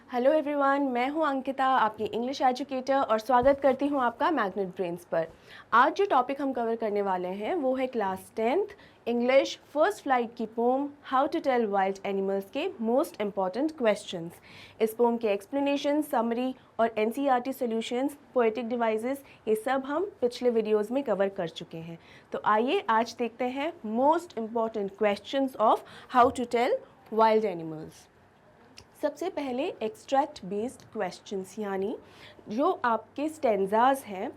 Hello everyone, मैं हूं अंकिता, आपकी इंग्लिश एजुकेटर और स्वागत करती हूं आपका मैग्नेट ब्रेन्स पर। आज जो टॉपिक हम कवर करने वाले हैं वो है class 10th English first flight की poem how to tell wild animals के मोस्ट इम्पॉर्टेंट क्वेश्चंस। इस पोम के एक्सप्लेनेशन, समरी और एनसीईआरटी सॉल्यूशंस, पोएटिक डिवाइसेस, ये सब हम पिछले वीडियोस में कवर कर चुके हैं। तो आइए आज देखते हैं most important questions of how to tell wild animals. सबसे पहले एक्सट्रैक्ट बेस्ड क्वेश्चंस, यानी जो आपके स्टेंजाज हैं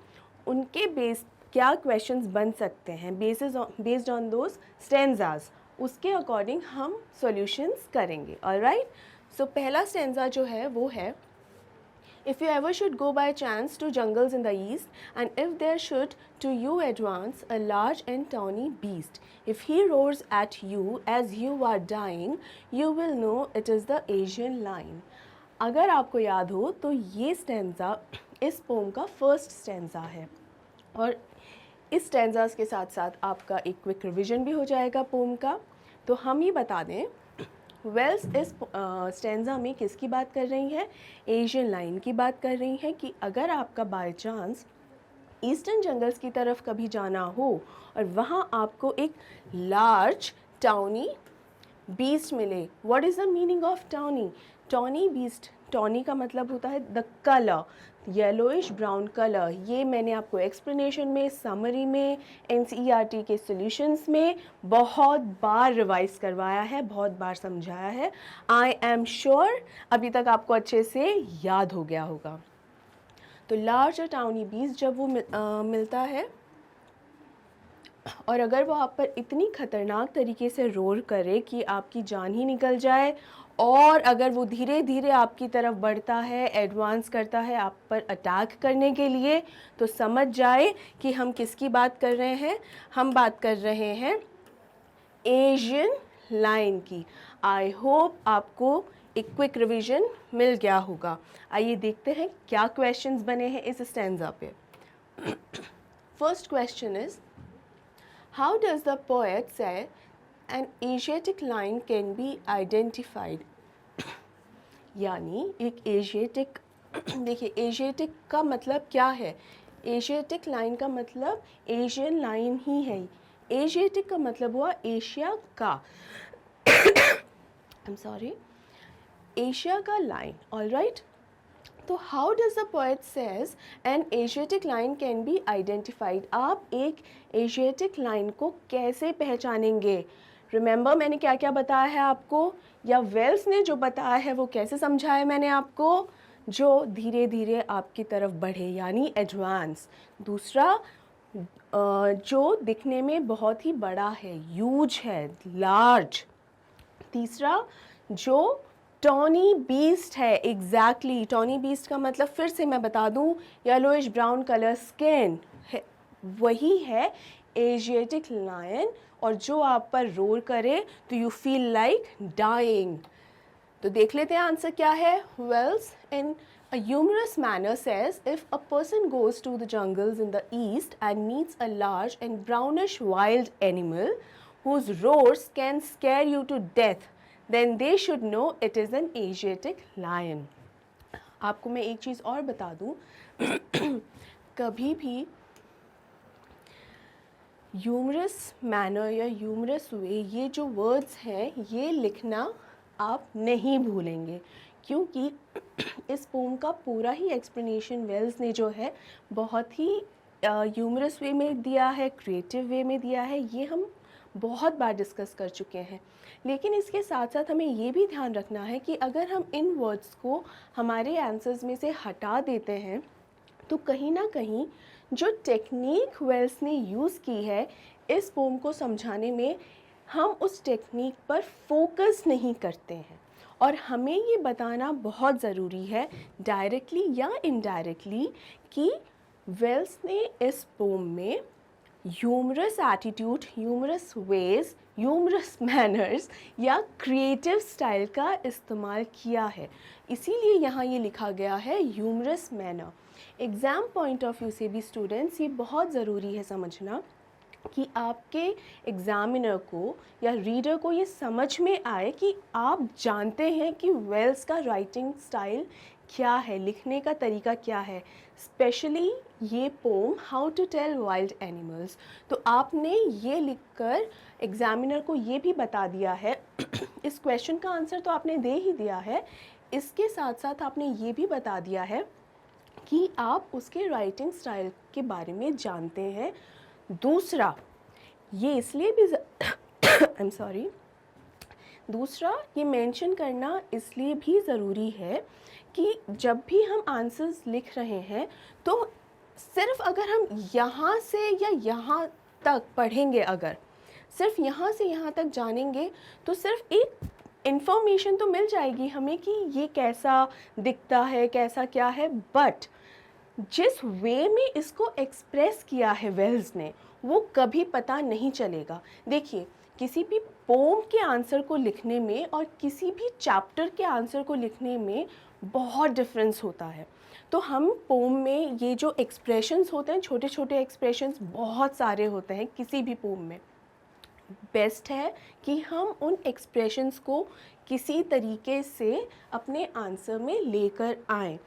उनके बेस क्या क्वेश्चंस बन सकते हैं बेस्ड ऑन दोज स्टेंजाज, उसके अकॉर्डिंग हम सॉल्यूशंस करेंगे। ऑलराइट, सो पहला स्टेंजा जो है वो है, if you ever should go by chance to jungles in the east, and if there should to you advance a large and tawny beast, if he roars at you as you are dying, you will know it is the Asian lion. अगर आपको याद हो तो ये stanza इस pome का first stanza है, और इस स्टेंजास के साथ साथ आपका एक क्विक रिविजन भी हो जाएगा पोम का। तो हम ये बता दें, वेल्स इस स्टेंजा में किसकी बात कर रही हैं? एशियन लाइन की बात कर रही हैं कि अगर आपका बाय चांस ईस्टर्न जंगल्स की तरफ कभी जाना हो और वहाँ आपको एक लार्ज टाउनी बीस्ट मिले। What is the meaning of tawny? Tawny beast, tawny का मतलब होता है the colour, yellowish brown colour. ये मैंने आपको एक्सप्लेनेशन में, समरी में, एनसीईआरटी के सॉल्यूशंस में बहुत बार रिवाइज करवाया है, बहुत बार समझाया है। आई एम श्योर अभी तक आपको अच्छे से याद हो गया होगा। तो लार्ज टाउनी बीस्ट जब वो मिलता है और अगर वो आप पर इतनी ख़तरनाक तरीके से रोर करे कि आपकी जान ही निकल जाए, और अगर वो धीरे धीरे आपकी तरफ बढ़ता है, एडवांस करता है आप पर अटैक करने के लिए, तो समझ जाए कि हम किसकी बात कर रहे हैं। हम बात कर रहे हैं एशियन लायन की। आई होप आपको एक क्विक रिवीजन मिल गया होगा। आइए देखते हैं क्या क्वेश्चंस बने हैं इस स्टैंजा पे। First question is, how does the poet say an Asiatic lion can be identified? यानी एक एशियाटिक देखिए, एशियाटिक का मतलब क्या है? एशियाटिक लाइन का मतलब एशियन लाइन ही है। एशियाटिक का मतलब हुआ एशिया का आई एम सॉरी, एशिया का लाइन। ऑल राइट, तो how does the poet says an Asiatic lion can be identified? आप एक एशियाटिक लाइन को कैसे पहचानेंगे? रिमेंबर मैंने क्या क्या बताया है आपको, या वेल्स ने जो बताया है वो कैसे समझाया मैंने आपको? जो धीरे धीरे आपकी तरफ बढ़े, यानी एडवांस। दूसरा, जो दिखने में बहुत ही बड़ा है, ह्यूज है, लार्ज। तीसरा, जो टॉनी बीस्ट है, एग्जैक्टली टॉनी बीस्ट का मतलब फिर से मैं बता दूं, येलोइश ब्राउन कलर स्किन है, वही है एशियाटिक लायन। और जो आप पर रोर करे तो यू फील लाइक डाइंग। तो देख लेते हैं आंसर क्या है। Wells in a humorous manner says, if a person goes to the jungles in the east and meets a large and brownish wild animal whose roars can scare you to death, then they should know it is an Asiatic lion. आपको मैं एक चीज़ और बता दूं, कभी भी humerus manner या humorous way, ये जो वर्ड्स हैं ये लिखना आप नहीं भूलेंगे, क्योंकि इस पोम का पूरा ही एक्सप्लेनेशन वेल्स ने जो है बहुत ही ह्यूमरस वे में दिया है, क्रिएटिव वे में दिया है। ये हम बहुत बार डिस्कस कर चुके हैं। लेकिन इसके साथ साथ हमें ये भी ध्यान रखना है कि अगर हम इन वर्ड्स को हमारे आंसर्स में से हटा देते हैं तो कहीं ना कहीं जो टेक्निक वेल्स ने यूज़ की है इस पोम को समझाने में, हम उस टेक्निक पर फोकस नहीं करते हैं। और हमें ये बताना बहुत ज़रूरी है, डायरेक्टली या इनडायरेक्टली, कि वेल्स ने इस पोम में humorous attitude, humorous ways, humorous manners या क्रिएटिव स्टाइल का इस्तेमाल किया है। इसीलिए यहाँ ये लिखा गया है humorous manner. Exam point of view से भी स्टूडेंट्स ये बहुत ज़रूरी है समझना कि आपके एग्ज़ामिनर को या रीडर को ये समझ में आए कि आप जानते हैं कि वेल्स का राइटिंग स्टाइल क्या है, लिखने का तरीका क्या है। स्पेशली ये poem how to tell wild animals, तो आपने ये लिखकर एग्ज़ामिनर को ये भी बता दिया है इस क्वेश्चन का आंसर तो आपने दे ही दिया है, इसके साथ साथ आपने ये भी बता दिया है कि आप उसके राइटिंग स्टाइल के बारे में जानते हैं। दूसरा, ये इसलिए भी आई एम सॉरी, दूसरा ये मेंशन करना इसलिए भी ज़रूरी है कि जब भी हम आंसर्स लिख रहे हैं तो सिर्फ अगर हम यहाँ से या यहाँ तक पढ़ेंगे, अगर सिर्फ यहाँ से यहाँ तक जानेंगे तो सिर्फ एक इन्फॉर्मेशन तो मिल जाएगी हमें कि ये कैसा दिखता है, कैसा क्या है, बट जिस वे में इसको एक्सप्रेस किया है वेल्स ने वो कभी पता नहीं चलेगा। देखिए, किसी भी पोम के आंसर को लिखने में और किसी भी चैप्टर के आंसर को लिखने में बहुत डिफरेंस होता है। तो हम पोम में ये जो एक्सप्रेशंस होते हैं, छोटे छोटे एक्सप्रेशंस बहुत सारे होते हैं किसी भी पोम में, बेस्ट है कि हम उन एक्सप्रेशंस को किसी तरीके से अपने आंसर में लेकर आएँ।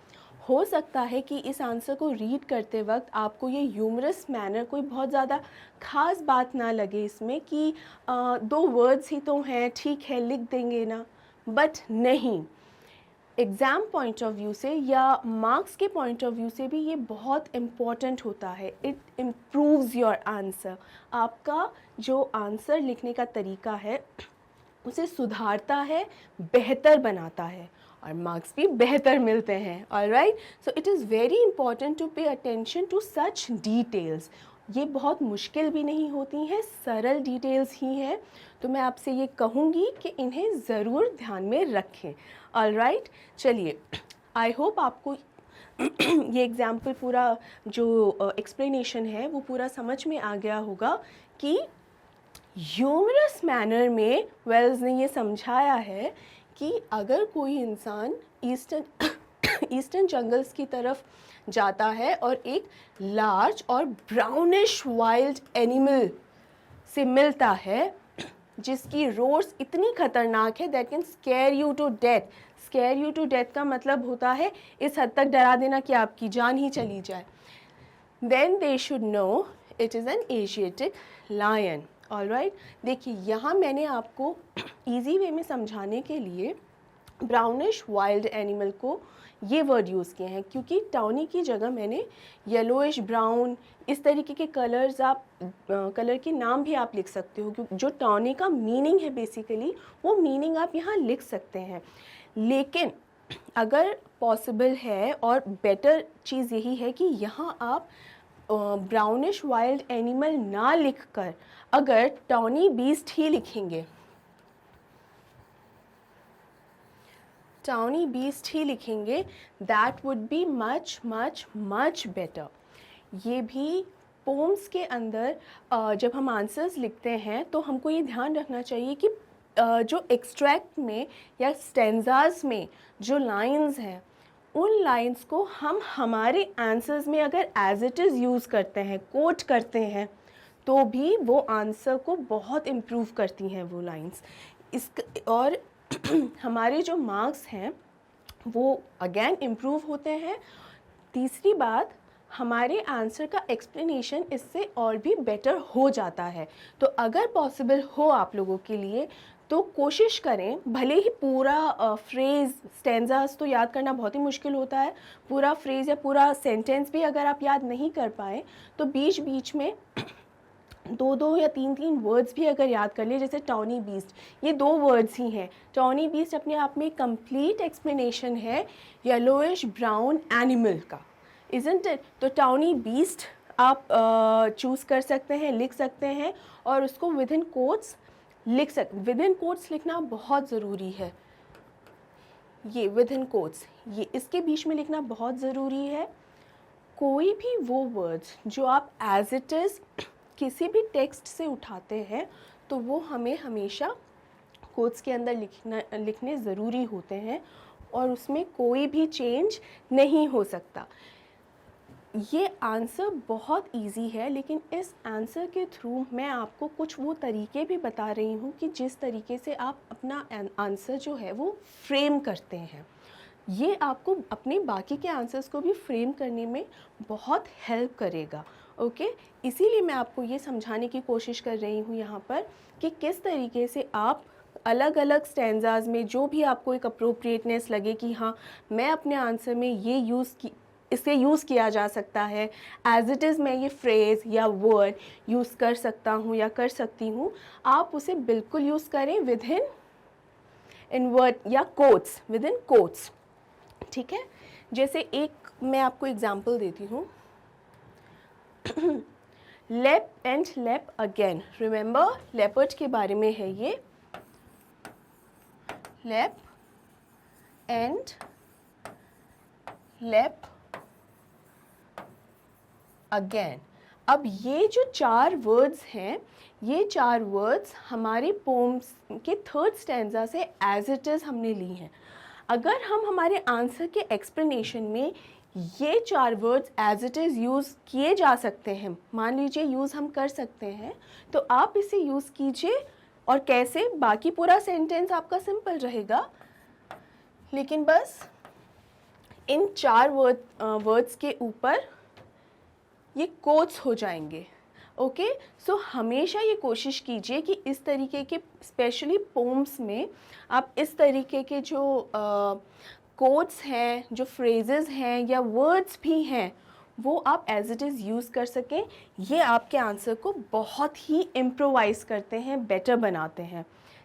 हो सकता है कि इस आंसर को रीड करते वक्त आपको ये ह्यूमरस मैनर कोई बहुत ज़्यादा ख़ास बात ना लगे इसमें कि दो वर्ड्स ही तो हैं, ठीक है लिख देंगे ना, बट नहीं, एग्ज़ाम पॉइंट ऑफ व्यू से या मार्क्स के पॉइंट ऑफ व्यू से भी ये बहुत इम्पॉर्टेंट होता है। इट इम्प्रूव्स योर आंसर, आपका जो आंसर लिखने का तरीका है उसे सुधारता है, बेहतर बनाता है और मार्क्स भी बेहतर मिलते हैं। Alright, so it is very important to pay attention to such details. ये बहुत मुश्किल भी नहीं होती हैं, सरल डिटेल्स ही हैं, तो मैं आपसे ये कहूँगी कि इन्हें ज़रूर ध्यान में रखें। ऑलराइट, चलिए, आई होप आपको ये एग्ज़ाम्पल पूरा जो एक्सप्लेनेशन है वो पूरा समझ में आ गया होगा कि ह्यूमरस मैनर में वेल्स ने ये समझाया है कि अगर कोई इंसान ईस्टर्न जंगल्स की तरफ जाता है और एक लार्ज और ब्राउनिश वाइल्ड एनिमल से मिलता है जिसकी रोर्स इतनी खतरनाक है that can scare you to death. Scare you to death का मतलब होता है इस हद तक डरा देना कि आपकी जान ही चली जाए। Then they should know it is an Asiatic lion. Alright, देखिए यहाँ मैंने आपको इजी वे में समझाने के लिए ब्राउनिश वाइल्ड एनिमल को ये वर्ड यूज़ किए हैं क्योंकि टाउनी की जगह मैंने येलोइश, ब्राउन, इस तरीके के कलर्स, आप कलर के नाम भी आप लिख सकते हो क्योंकि जो टाउनी का मीनिंग है बेसिकली वो मीनिंग आप यहाँ लिख सकते हैं। लेकिन अगर पॉसिबल है और बेटर चीज़ यही है कि यहाँ आप ब्राउनिश वाइल्ड एनिमल ना लिखकर अगर टाउनी बीस्ट ही लिखेंगे, टाउनी बीस्ट ही लिखेंगे, that would be much much much better. ये भी पोम्स के अंदर जब हम आंसर्स लिखते हैं तो हमको ये ध्यान रखना चाहिए कि जो एक्सट्रैक्ट में या स्टेंजास में जो लाइंस हैं उन लाइंस को हम हमारे आंसर्स में अगर एज इट इज़ यूज़ करते हैं, कोट करते हैं, तो भी वो आंसर को बहुत इम्प्रूव करती हैं वो लाइंस। और हमारे जो मार्क्स हैं वो अगेन इम्प्रूव होते हैं। तीसरी बात, हमारे आंसर का एक्सप्लेनेशन इससे और भी बेटर हो जाता है। तो अगर पॉसिबल हो आप लोगों के लिए तो कोशिश करें, भले ही पूरा फ्रेज़ स्टेंजास तो याद करना बहुत ही मुश्किल होता है, पूरा फ्रेज़ या पूरा सेंटेंस भी अगर आप याद नहीं कर पाएँ तो बीच बीच में दो दो या तीन तीन वर्ड्स भी अगर याद कर ले, जैसे टाउनी बीस्ट, ये दो वर्ड्स ही हैं। टाउनी बीस्ट अपने आप में कंप्लीट एक्सप्लेनेशन है येलोइश ब्राउन एनिमल का, इज़न्ट इट? तो टाउनी बीस्ट आप चूज़ कर सकते हैं, लिख सकते हैं और उसको विद इन कोट्स लिख विद इन कोट्स लिखना बहुत ज़रूरी है। ये विद इन कोट्स, ये इसके बीच में लिखना बहुत ज़रूरी है। कोई भी वो वर्ड्स जो आप एज इट इज़ किसी भी टेक्स्ट से उठाते हैं तो वो हमें हमेशा कोट्स के अंदर लिखने ज़रूरी होते हैं और उसमें कोई भी चेंज नहीं हो सकता। ये आंसर बहुत इजी है, लेकिन इस आंसर के थ्रू मैं आपको कुछ वो तरीके भी बता रही हूँ कि जिस तरीके से आप अपना आंसर जो है वो फ्रेम करते हैं। ये आपको अपने बाकी के आंसर्स को भी फ्रेम करने में बहुत हेल्प करेगा। ओके, इसीलिए मैं आपको ये समझाने की कोशिश कर रही हूँ यहाँ पर कि किस तरीके से आप अलग अलग स्टैंजाज में जो भी आपको एक अप्रोप्रिएटनेस लगे कि हाँ मैं अपने आंसर में ये इसे यूज़ किया जा सकता है, एज इट इज़ मैं ये फ्रेज़ या वर्ड यूज़ कर सकता हूँ या कर सकती हूँ, आप उसे बिल्कुल यूज़ करें विद इन वर्ड या कोट्स, विद इन कोट्स। ठीक है, जैसे एक मैं आपको एग्जांपल देती हूँ, लेप एंड लेप अगेन। रिमेंबर, लेपर्ड के बारे में है ये, लेप एंड लेप अगेन। अब ये जो 4 वर्ड्स हैं, ये 4 वर्ड्स हमारे पोम्स के 3rd स्टैंजा से एज इट इज़ हमने ली हैं। अगर हम हमारे आंसर के एक्सप्लेनेशन में ये 4 words as it is used किए जा सकते हैं, मान लीजिए यूज़ हम कर सकते हैं, तो आप इसे यूज़ कीजिए। और कैसे? बाकी पूरा सेंटेंस आपका सिंपल रहेगा, लेकिन बस इन 4 वर्ड्स के ऊपर ये कोट्स हो जाएंगे। ओके, सो हमेशा ये कोशिश कीजिए कि इस तरीके के स्पेशली पोम्स में आप इस तरीके के जो कोट्स हैं, जो फ्रेजेस हैं या वर्ड्स भी हैं, वो आप एज इट इज़ यूज़ कर सकें। ये आपके आंसर को बहुत ही इम्प्रोवाइज़ करते हैं, बेटर बनाते हैं।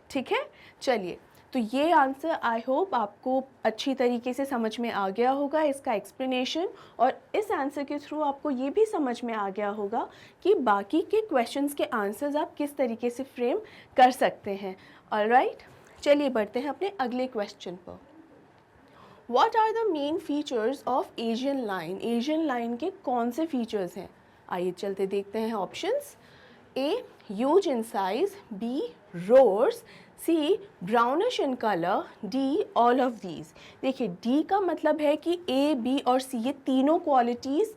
ठीक है, चलिए, तो ये आंसर आई होप आपको अच्छी तरीके से समझ में आ गया होगा, इसका एक्सप्लेनेशन। और इस आंसर के थ्रू आपको ये भी समझ में आ गया होगा कि बाकी के क्वेश्चंस के आंसर्स आप किस तरीके से फ्रेम कर सकते हैं। ऑलराइट, चलिए बढ़ते हैं अपने अगले क्वेश्चन पर। What are the main features of Asian lion? Asian lion के कौन से फीचर्स हैं? आइए चलते देखते हैं options. A, huge in size, B, roars, C, brownish in color, D, all of these। देखिए, D का मतलब है कि A, B और C ये तीनों क्वालिटीज़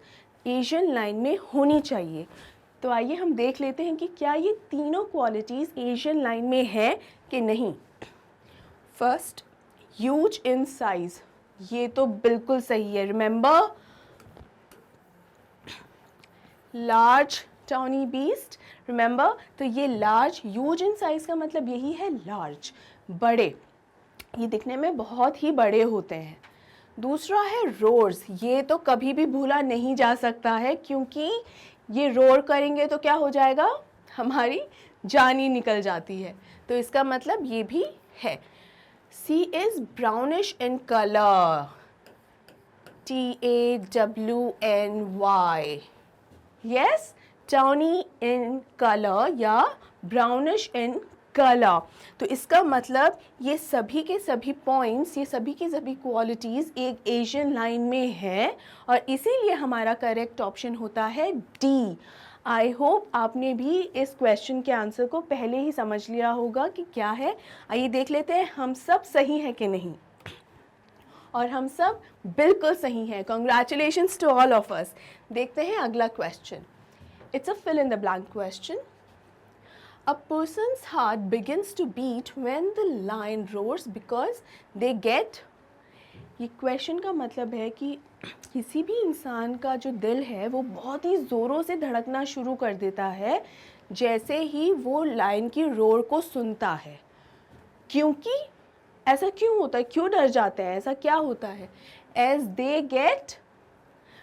एशियन लाइन में होनी चाहिए। तो आइए हम देख लेते हैं कि क्या ये तीनों क्वालिटीज़ एशियन लाइन में है कि नहीं। फर्स्ट, ह्यूज इन साइज, ये तो बिल्कुल सही है। Remember, large tawny beast, remember, तो ये लार्ज, ह्यूज इन साइज का मतलब यही है लार्ज, बड़े, ये दिखने में बहुत ही बड़े होते हैं। दूसरा है रोर्स, ये तो कभी भी भूला नहीं जा सकता है, क्योंकि ये रोर करेंगे तो क्या हो जाएगा, हमारी जान ही निकल जाती है, तो इसका मतलब ये भी है। C is brownish in color, TAWNY, yes, tawny in color या brownish in color। तो इसका मतलब ये सभी के सभी पॉइंट्स, ये सभी की सभी क्वालिटीज़ एक एशियन लाइन में है, और इसीलिए हमारा करेक्ट ऑप्शन होता है D। आई होप आपने भी इस क्वेश्चन के आंसर को पहले ही समझ लिया होगा कि क्या है। आइए देख लेते हैं हम सब सही हैं कि नहीं, और हम सब बिल्कुल सही हैं। Congratulations to all of us. देखते हैं अगला question. It's a fill in the blank question. A person's heart begins to beat when the lion roars because they get। ये क्वेश्चन का मतलब है कि किसी भी इंसान का जो दिल है वो बहुत ही ज़ोरों से धड़कना शुरू कर देता है जैसे ही वो लायन की रोर को सुनता है। क्योंकि ऐसा क्यों होता है, क्यों डर जाते हैं, ऐसा क्या होता है? एज दे गेट,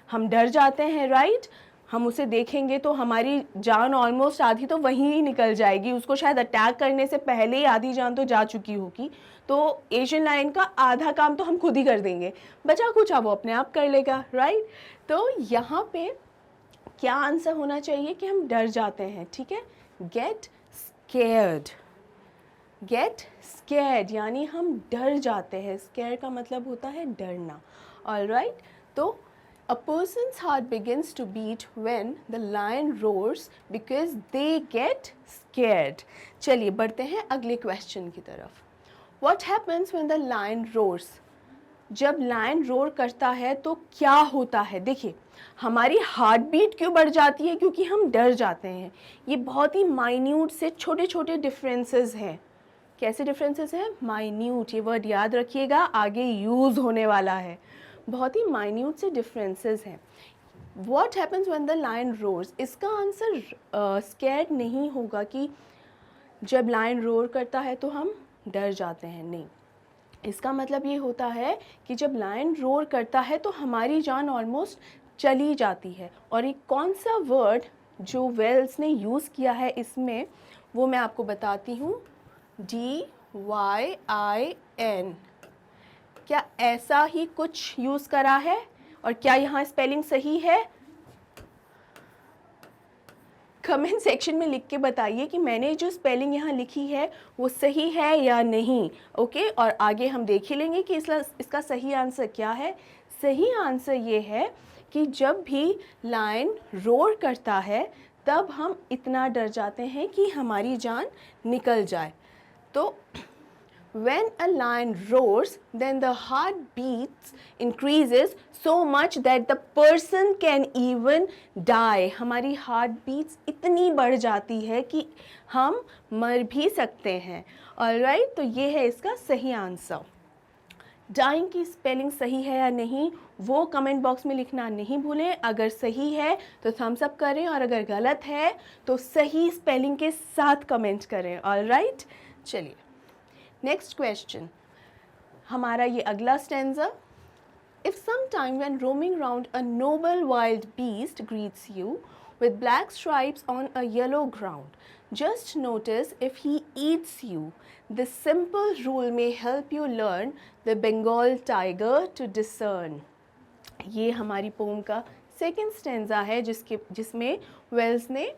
हम डर जाते हैं, राइट। हम उसे देखेंगे तो हमारी जान ऑलमोस्ट आधी तो वहीं ही निकल जाएगी, उसको शायद अटैक करने से पहले ही आधी जान तो जा चुकी होगी। तो एशियन लायन का आधा काम तो हम खुद ही कर देंगे, बचा कुछ वो अपने आप कर लेगा, राइट। तो यहाँ पे क्या आंसर होना चाहिए कि हम डर जाते हैं, ठीक है। गेट स्केयर्ड, गेट स्केयर्ड यानी हम डर जाते हैं। स्केयर का मतलब होता है डरना, ऑलराइट। तो a person's heart begins to beat when the lion roars because they get scared। चलिए बढ़ते हैं अगले क्वेश्चन की तरफ। What happens when the lion roars? जब लायन रोर करता है तो क्या होता है? देखिए, हमारी हार्ट बीट क्यों बढ़ जाती है? क्योंकि हम डर जाते हैं। ये बहुत ही माइन्यूट से छोटे छोटे डिफरेंसेस हैं। कैसे डिफरेंसेस हैं? माइन्यूट, ये वर्ड याद रखिएगा, आगे यूज़ होने वाला है। बहुत ही माइन्यूट से डिफरेंसेस हैं। What happens when the lion roars? इसका आंसर स्कैर्ड नहीं होगा कि जब लायन रोर करता है तो हम डर जाते हैं, नहीं। इसका मतलब ये होता है कि जब लायन रोर करता है तो हमारी जान ऑलमोस्ट चली जाती है। और एक कौन सा वर्ड जो वेल्स ने यूज़ किया है इसमें, वो मैं आपको बताती हूँ। DYIN, क्या ऐसा ही कुछ यूज़ करा है? और क्या यहाँ स्पेलिंग सही है? कमेंट सेक्शन में लिख के बताइए कि मैंने जो स्पेलिंग यहाँ लिखी है वो सही है या नहीं। ओके, और आगे हम देख ही लेंगे कि इसका सही आंसर क्या है। सही आंसर ये है कि जब भी लायन रोर करता है तब हम इतना डर जाते हैं कि हमारी जान निकल जाए। तो when a lion roars, then the heart beats increases so much that the person can even die. हमारी हार्ट बीट्स इतनी बढ़ जाती है कि हम मर भी सकते हैं। ऑलराइट, तो ये है इसका सही आंसर। डाइंग की स्पेलिंग सही है या नहीं वो कमेंट बॉक्स में लिखना नहीं भूलें। अगर सही है तो थम्स अप करें और अगर गलत है तो सही स्पेलिंग के साथ कमेंट करें। ऑलराइट, चलिए नेक्स्ट क्वेश्चन, हमारा ये अगला stanza. If sometime when roaming round a noble wild beast greets you with black stripes on a yellow ground, just notice if he eats you. This simple rule may help you learn the Bengal tiger to discern. ये हमारी pome का second stanza है जिसमें Wales ने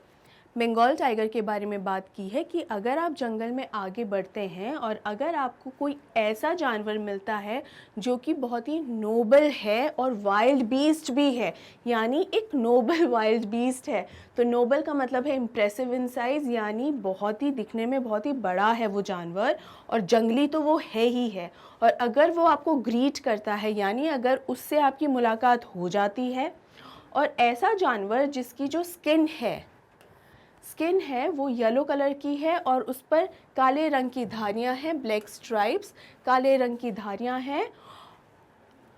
Bengal tiger के बारे में बात की है कि अगर आप जंगल में आगे बढ़ते हैं और अगर आपको कोई ऐसा जानवर मिलता है जो कि बहुत ही नोबल है और वाइल्ड बीस्ट भी है, यानी एक नोबल वाइल्ड बीस्ट है, तो नोबल का मतलब है इम्प्रेसिव इन साइज़, यानी बहुत ही दिखने में बहुत ही बड़ा है वो जानवर, और जंगली तो वो है ही है। और अगर वो आपको ग्रीट करता है, यानी अगर उससे आपकी मुलाकात हो जाती है, और ऐसा जानवर जिसकी जो स्किन है वो येलो कलर की है और उस पर काले रंग की धारियां हैं, ब्लैक स्ट्राइप्स, काले रंग की धारियां हैं,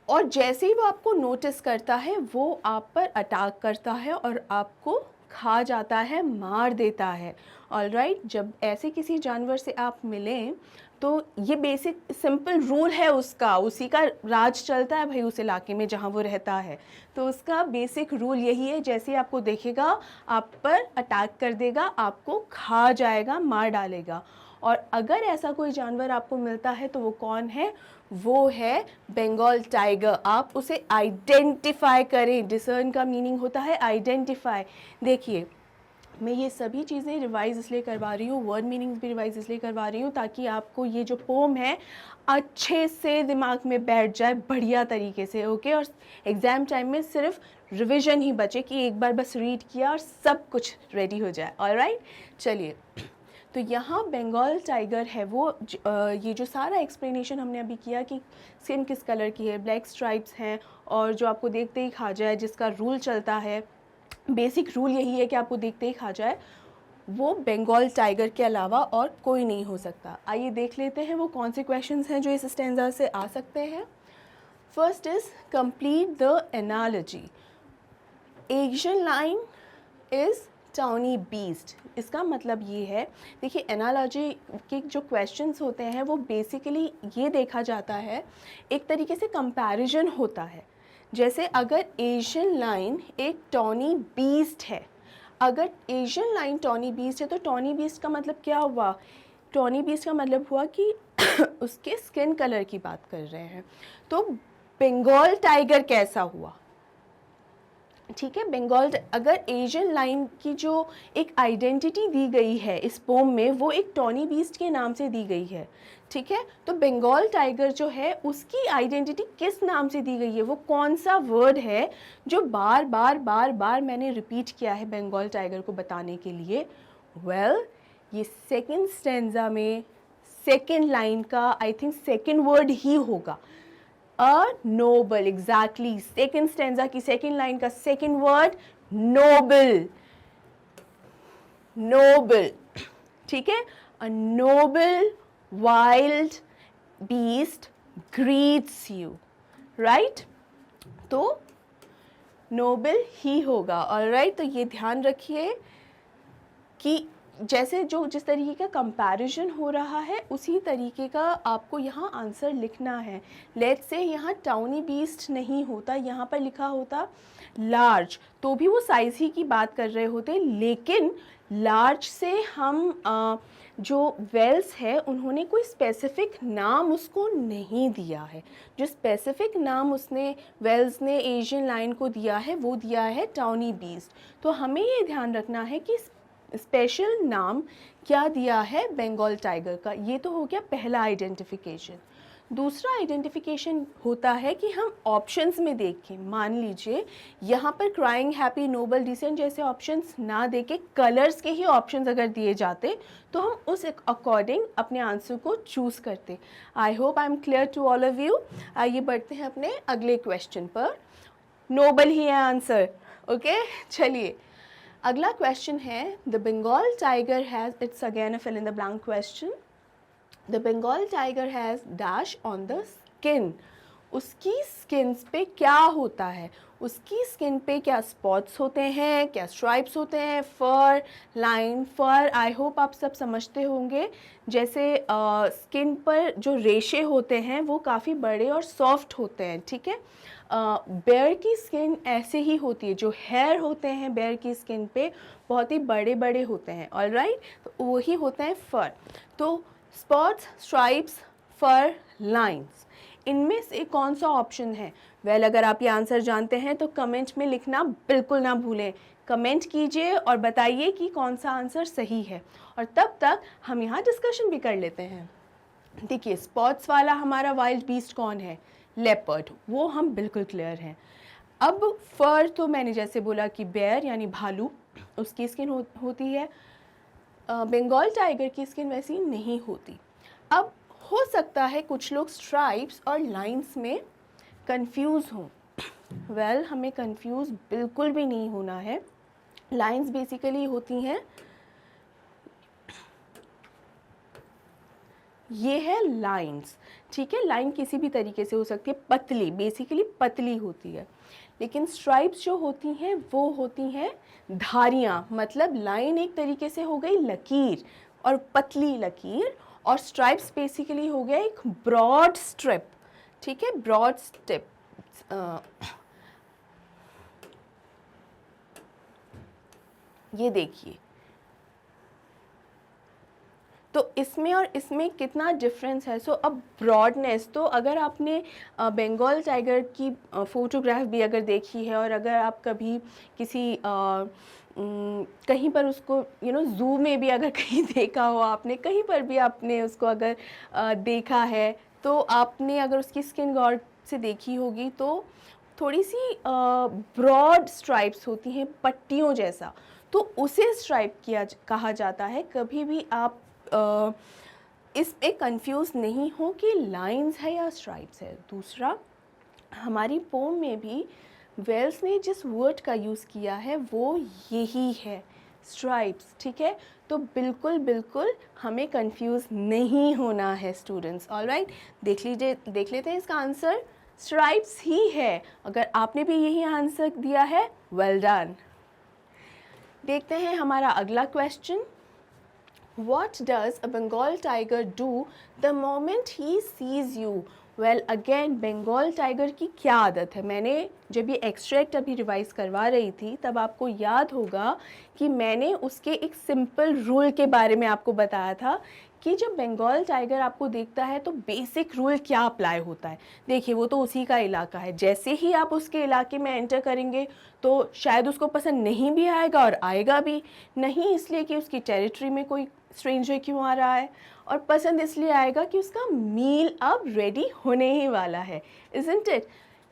और जैसे ही वो आपको नोटिस करता है वो आप पर अटैक करता है और आपको खा जाता है, मार देता है। ऑलराइट, जब ऐसे किसी जानवर से आप मिलें तो ये बेसिक सिंपल रूल है उसका, उसी का राज चलता है भाई उस इलाके में जहाँ वो रहता है, तो उसका बेसिक रूल यही है, जैसे आपको देखेगा आप पर अटैक कर देगा, आपको खा जाएगा, मार डालेगा। और अगर ऐसा कोई जानवर आपको मिलता है तो वो कौन है? वो है बंगाल टाइगर। आप उसे आइडेंटिफाई करें। डिसर्न का मीनिंग होता है आइडेंटिफाई। देखिए, मैं ये सभी चीज़ें रिवाइज़ इसलिए करवा रही हूँ, वर्ड मीनिंग्स भी रिवाइज़ इसलिए करवा रही हूँ ताकि आपको ये जो पोम है अच्छे से दिमाग में बैठ जाए बढ़िया तरीके से। ओके, और एग्ज़ाम टाइम में सिर्फ रिवीजन ही बचे कि एक बार बस रीड किया और सब कुछ रेडी हो जाए। ऑलराइट, चलिए, तो यहाँ बंगाल टाइगर है वो ये जो सारा एक्सप्लेनेशन हमने अभी किया कि स्किन किस कलर की है, ब्लैक स्ट्राइप्स हैं, और जो आपको देखते ही खा जाए, जिसका रूल चलता है, बेसिक रूल यही है कि आपको देखते ही खा जाए, वो बंगाल टाइगर के अलावा और कोई नहीं हो सकता। आइए देख लेते हैं वो कौन से क्वेश्चंस हैं जो इस स्टैंजा से आ सकते हैं। First is complete the analogy. Asian line is tawny beast. इसका मतलब ये है, देखिए एनालॉजी के जो क्वेश्चंस होते हैं वो बेसिकली ये देखा जाता है, एक तरीके से कंपैरिजन होता है। जैसे अगर एशियन लाइन एक टॉनी बीस्ट है, अगर एशियन लाइन टॉनी बीस्ट है तो टॉनी बीस्ट का मतलब क्या हुआ? टॉनी बीस्ट का मतलब हुआ कि उसके स्किन कलर की बात कर रहे हैं। तो बंगाल टाइगर कैसा हुआ? ठीक है, बंगाल, अगर एशियन लाइन की जो एक आइडेंटिटी दी गई है इस पोम में वो एक टॉनी बीस्ट के नाम से दी गई है। ठीक है, तो बंगाल टाइगर जो है उसकी आइडेंटिटी किस नाम से दी गई है, वो कौन सा वर्ड है जो बार बार मैंने रिपीट किया है बंगाल टाइगर को बताने के लिए? वेल, ये सेकेंड स्टेंजा में सेकेंड लाइन का आई थिंक सेकेंड वर्ड ही होगा। अ नोबल, एग्जैक्टली। सेकेंड स्टेंजा की सेकेंड लाइन का सेकेंड वर्ड नोबल, नोबल, ठीक है। अ Nobel wild beast greets you, right. तो नोबल ही होगा, ऑलराइट। तो ये ध्यान रखिए कि जैसे जिस तरीके का कंपैरिजन हो रहा है उसी तरीके का आपको यहाँ आंसर लिखना है। लेट्स से यहाँ टाउनी बीस्ट नहीं होता, यहाँ पर लिखा होता लार्ज, तो भी वो साइज़ ही की बात कर रहे होते, लेकिन लार्ज से हम जो वेल्स है उन्होंने कोई स्पेसिफिक नाम उसको नहीं दिया है। जो स्पेसिफिक नाम उसने वेल्स ने एशियन लायन को दिया है वो दिया है टाउनी बीस्ट। तो हमें ये ध्यान रखना है कि स्पेशल नाम क्या दिया है बंगाल टाइगर का। ये तो हो गया पहला आइडेंटिफिकेशन। दूसरा आइडेंटिफिकेशन होता है कि हम ऑप्शंस में देखें। मान लीजिए यहाँ पर क्राइंग, हैप्पी, नोबल, डिसेंट जैसे ऑप्शंस ना देके कलर्स के ही ऑप्शंस अगर दिए जाते तो हम उस अकॉर्डिंग अपने आंसर को चूज़ करते। I hope I am clear to all of you. आइए बढ़ते हैं अपने अगले क्वेश्चन पर। नोबल ही है आंसर, ओके। चलिए अगला क्वेश्चन है, the Bengal tiger has, it's again a fill in the blank question. The Bengal tiger has dash on the skin. उसकी स्किन्स पे क्या होता है? उसकी स्किन पे क्या स्पॉट्स होते हैं, क्या स्ट्राइप्स होते हैं, फर, लाइन, फर। आई होप आप सब समझते होंगे। जैसे स्किन पर जो रेशे होते हैं वो काफ़ी बड़े और सॉफ्ट होते हैं, ठीक है। बेयर की स्किन ऐसे ही होती है, जो हेयर होते हैं बेयर की स्किन पे बहुत ही बड़े बड़े होते हैं, ऑलराइट। तो वही होते हैं फर। तो स्पॉट्स, स्ट्राइप्स, फर, लाइंस, इनमें से कौन सा ऑप्शन है? वेल अगर आप ये आंसर जानते हैं तो कमेंट में लिखना बिल्कुल ना भूलें। कमेंट कीजिए और बताइए कि कौन सा आंसर सही है, और तब तक हम यहाँ डिस्कशन भी कर लेते हैं। देखिए स्पॉट्स वाला हमारा वाइल्ड बीस्ट कौन है? लेपर्ड, वो हम बिल्कुल क्लियर हैं। अब फर तो मैंने जैसे बोला कि बेयर यानी भालू, उसकी स्किन होती है। बंगाल टाइगर की स्किन वैसी नहीं होती। अब हो सकता है कुछ लोग स्ट्राइप्स और लाइंस में कंफ्यूज हों। वेल हमें कंफ्यूज बिल्कुल भी नहीं होना है। लाइंस बेसिकली होती हैं, ये है लाइंस, ठीक है। लाइन किसी भी तरीके से हो सकती है, पतली, बेसिकली पतली होती है। लेकिन स्ट्राइप्स जो होती हैं वो होती हैं धारियाँ, मतलब लाइन एक तरीके से हो गई लकीर और पतली लकीर, और स्ट्राइप्स बेसिकली हो गया एक ब्रॉड स्ट्रिप, ठीक है, ब्रॉड स्ट्रिप। ये देखिए, तो इसमें और इसमें कितना डिफरेंस है। सो अब ब्रॉडनेस, तो अगर आपने बंगाल टाइगर की फ़ोटोग्राफ भी अगर देखी है, और अगर आप कभी किसी कहीं पर उसको ज़ू में भी अगर कहीं देखा हो आपने, कहीं पर भी आपने उसको अगर देखा है, तो आपने अगर उसकी स्किन गौर से देखी होगी तो थोड़ी सी ब्रॉड स्ट्राइप्स होती हैं, पट्टियों जैसा, तो उसे स्ट्राइप कहा जाता है। कभी भी आप इस पे कंफ्यूज नहीं हो कि लाइंस है या स्ट्राइप्स है। दूसरा, हमारी पोम में भी वेल्स ने जिस वर्ड का यूज़ किया है वो यही है, स्ट्राइप्स, ठीक है। तो बिल्कुल बिल्कुल हमें कंफ्यूज नहीं होना है स्टूडेंट्स, ऑलराइट। देख लेते हैं इसका आंसर, स्ट्राइप्स ही है। अगर आपने भी यही आंसर दिया है, वेल डन। देखते हैं हमारा अगला question. What does a Bengal tiger do the moment he sees you? Well, again, Bengal tiger की क्या आदत है? मैंने जब ये एक्सट्रैक्ट अभी रिवाइज करवा रही थी तब आपको याद होगा कि मैंने उसके एक सिंपल रूल के बारे में आपको बताया था कि जब बंगाल टाइगर आपको देखता है तो बेसिक रूल क्या अप्लाई होता है। देखिए वो तो उसी का इलाका है, जैसे ही आप उसके इलाके में एंटर करेंगे तो शायद उसको पसंद नहीं भी आएगा और आएगा भी नहीं इसलिए कि उसकी टेरिटरी में कोई स्ट्रेंजर क्यों आ रहा है, और पसंद इसलिए आएगा कि उसका मील अब रेडी होने ही वाला है, इज़न्ट इट।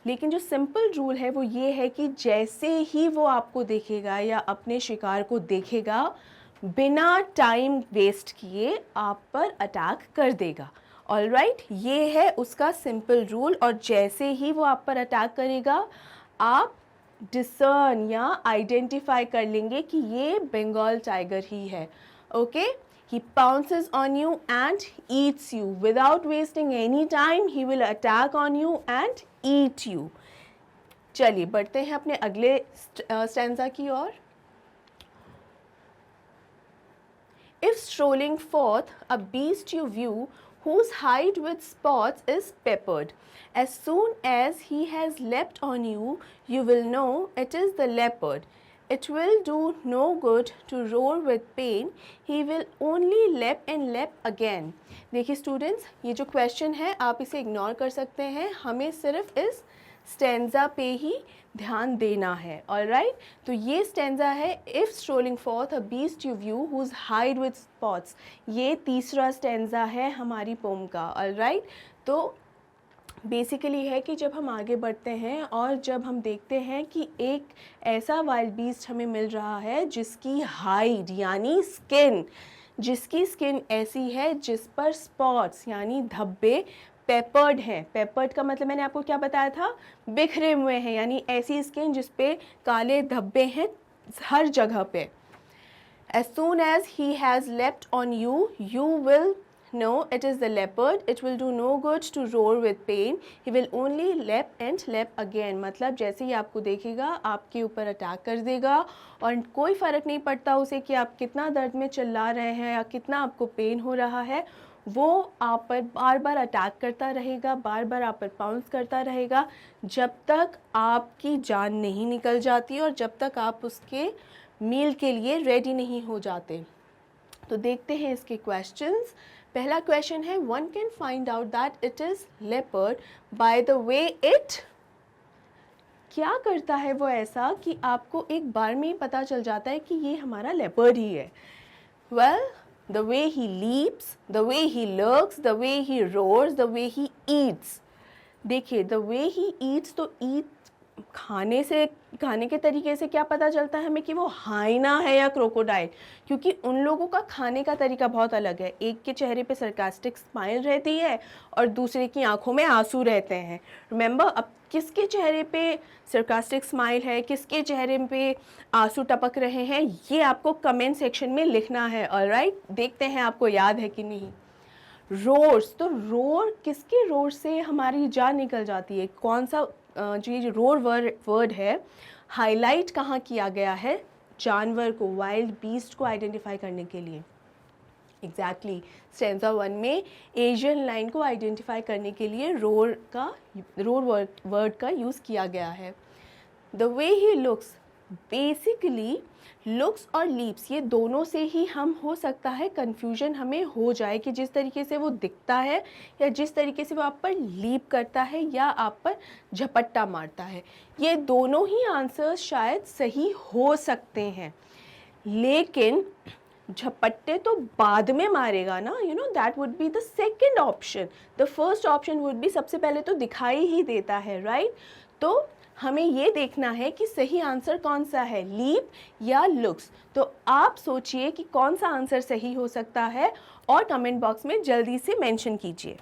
लेकिन जो सिंपल रूल है वो ये है कि जैसे ही वो आपको देखेगा या अपने शिकार को देखेगा, बिना टाइम वेस्ट किए आप पर अटैक कर देगा, ऑलराइट, ये है उसका सिंपल रूल। और जैसे ही वो आप पर अटैक करेगा, आप डिसर्न या आइडेंटिफाई कर लेंगे कि ये बंगाल टाइगर ही है। Okay, he pounces on you and eats you without wasting any time. He will attack on you and eat you. चलिए बढ़ते हैं अपने अगले स्टैंजा की ओर। If strolling forth, a beast you view, whose hide with spots is peppered, as soon as he has leapt on you, you will know it is the leopard. It will do no good to roar with pain, he will only leap and leap again. देखिए students, ये जो question है आप इसे ignore कर सकते हैं, हमें सिर्फ इस स्टेंजा पे ही ध्यान देना है। ऑलराइट, तो ये स्टेंजा है if strolling forth a beast you view whose hide with spots. ये तीसरा स्टेंजा है हमारी पोम का। ऑलराइट, तो बेसिकली है कि जब हम आगे बढ़ते हैं और जब हम देखते हैं कि एक ऐसा वाइल्ड बीस्ट हमें मिल रहा है जिसकी हाइड यानी स्किन, जिसकी स्किन ऐसी है जिस पर स्पॉट्स यानी धब्बे पेपर्ड हैं। पेपर्ड का मतलब मैंने आपको क्या बताया था, बिखरे हुए हैं, यानी ऐसी स्किन जिस पे काले धब्बे हैं हर जगह पे। As soon as he has leapt on you, you will know it is the leopard. It will do no good to roar with pain. He will only leap and leap again. मतलब जैसे ही आपको देखेगा आपके ऊपर attack कर देगा और कोई फ़र्क नहीं पड़ता उसे कि आप कितना दर्द में चिल्ला रहे हैं या कितना आपको पेन हो रहा है, वो आप पर बार बार अटैक करता रहेगा, बार बार आप पर पाउंस करता रहेगा जब तक आपकी जान नहीं निकल जाती और जब तक आप उसके मील के लिए रेडी नहीं हो जाते। तो देखते हैं इसके क्वेश्चंस। पहला क्वेश्चन है, one can find out that it is leopard by the way it. क्या करता है वो ऐसा कि आपको एक बार में ही पता चल जाता है कि ये हमारा लेपर्ड ही है? Well, the way he leaps, the way he lurks, the way he roars, the way he eats. देखिए, the way he eats, तो eat खाने के तरीके से क्या पता चलता है हमें कि वो हाइना है या क्रोकोडाइल, क्योंकि उन लोगों का खाने का तरीका बहुत अलग है। एक के चेहरे पे सरकास्टिक स्माइल रहती है और दूसरे की आंखों में आंसू रहते हैं। रिमेंबर, अब किसके चेहरे पे सरकास्टिक स्माइल है, किसके चेहरे पे आंसू टपक रहे हैं, ये आपको कमेंट सेक्शन में लिखना है। ऑलराइट, देखते हैं आपको याद है कि नहीं। रोर्स, तो रोर, किसके रोर से हमारी जान निकल जाती है? कौन सा जो ये रोर वर्ड है हाईलाइट कहाँ किया गया है? जानवर को, वाइल्ड बीस्ट को आइडेंटिफाई करने के लिए। एग्जैक्टली, स्टेंजा 1 में एशियन लाइन को आइडेंटिफाई करने के लिए रोर वर्ड का यूज़ किया गया है। The way he looks, basically looks और लीप्स ये दोनों से ही हम हो सकता है कंफ्यूजन हमें हो जाए कि जिस तरीके से वो दिखता है या जिस तरीके से वो आप पर लीप करता है या आप पर झपट्टा मारता है, ये दोनों ही आंसर्स शायद सही हो सकते हैं, लेकिन झपट्टे तो बाद में मारेगा ना, you know, that would be the second option. The first option would be सबसे पहले तो दिखाई ही देता है, राइट? तो हमें ये देखना है कि सही आंसर कौन सा है, लीप या लुक्स। तो आप सोचिए कि कौन सा आंसर सही हो सकता है और कमेंट बॉक्स में जल्दी से मेंशन कीजिए।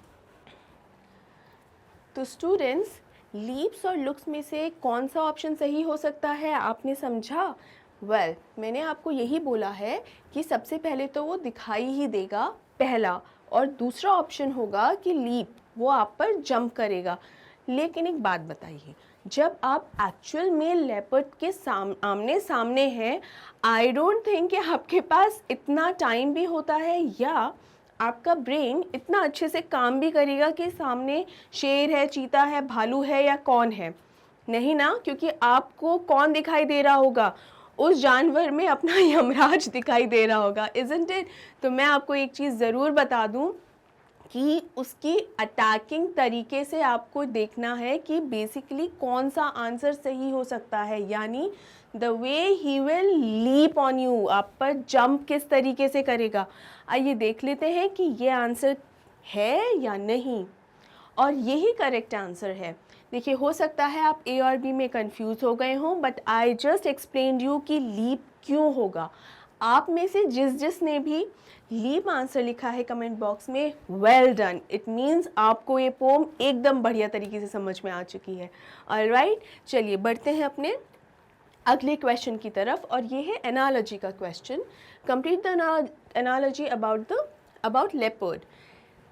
तो स्टूडेंट्स, लीप्स और लुक्स में से कौन सा ऑप्शन सही हो सकता है, आपने समझा? वेल, मैंने आपको यही बोला है कि सबसे पहले तो वो दिखाई ही देगा, पहला, और दूसरा ऑप्शन होगा कि लीप, वो आप पर जंप करेगा। लेकिन एक बात बताइए, जब आप एक्चुअल में लेपर्ड के आमने सामने हैं, आई डोंट थिंक कि आपके पास इतना टाइम भी होता है या आपका ब्रेन इतना अच्छे से काम भी करेगा कि सामने शेर है, चीता है, भालू है या कौन है। नहीं ना, क्योंकि आपको कौन दिखाई दे रहा होगा? उस जानवर में अपना यमराज दिखाई दे रहा होगा, इज़न्ट इट? तो मैं आपको एक चीज़ ज़रूर बता दूं कि उसकी अटैकिंग तरीके से आपको देखना है कि बेसिकली कौन सा आंसर सही हो सकता है, यानी the way he will leap on you, आप पर जंप किस तरीके से करेगा। आइए देख लेते हैं कि ये आंसर है या नहीं, और यही करेक्ट आंसर है। देखिए, हो सकता है आप ए और बी में कंफ्यूज हो गए हों, but I just explained you कि लीप क्यों होगा। आप में से जिसने भी लीप आंसर लिखा है कमेंट बॉक्स में, वेल डन, इट मीन्स आपको ये पोम एकदम बढ़िया तरीके से समझ में आ चुकी है। ऑलराइट, चलिए बढ़ते हैं अपने अगले क्वेश्चन की तरफ, और ये है एनालॉजी का question. Complete the analogy about leopard.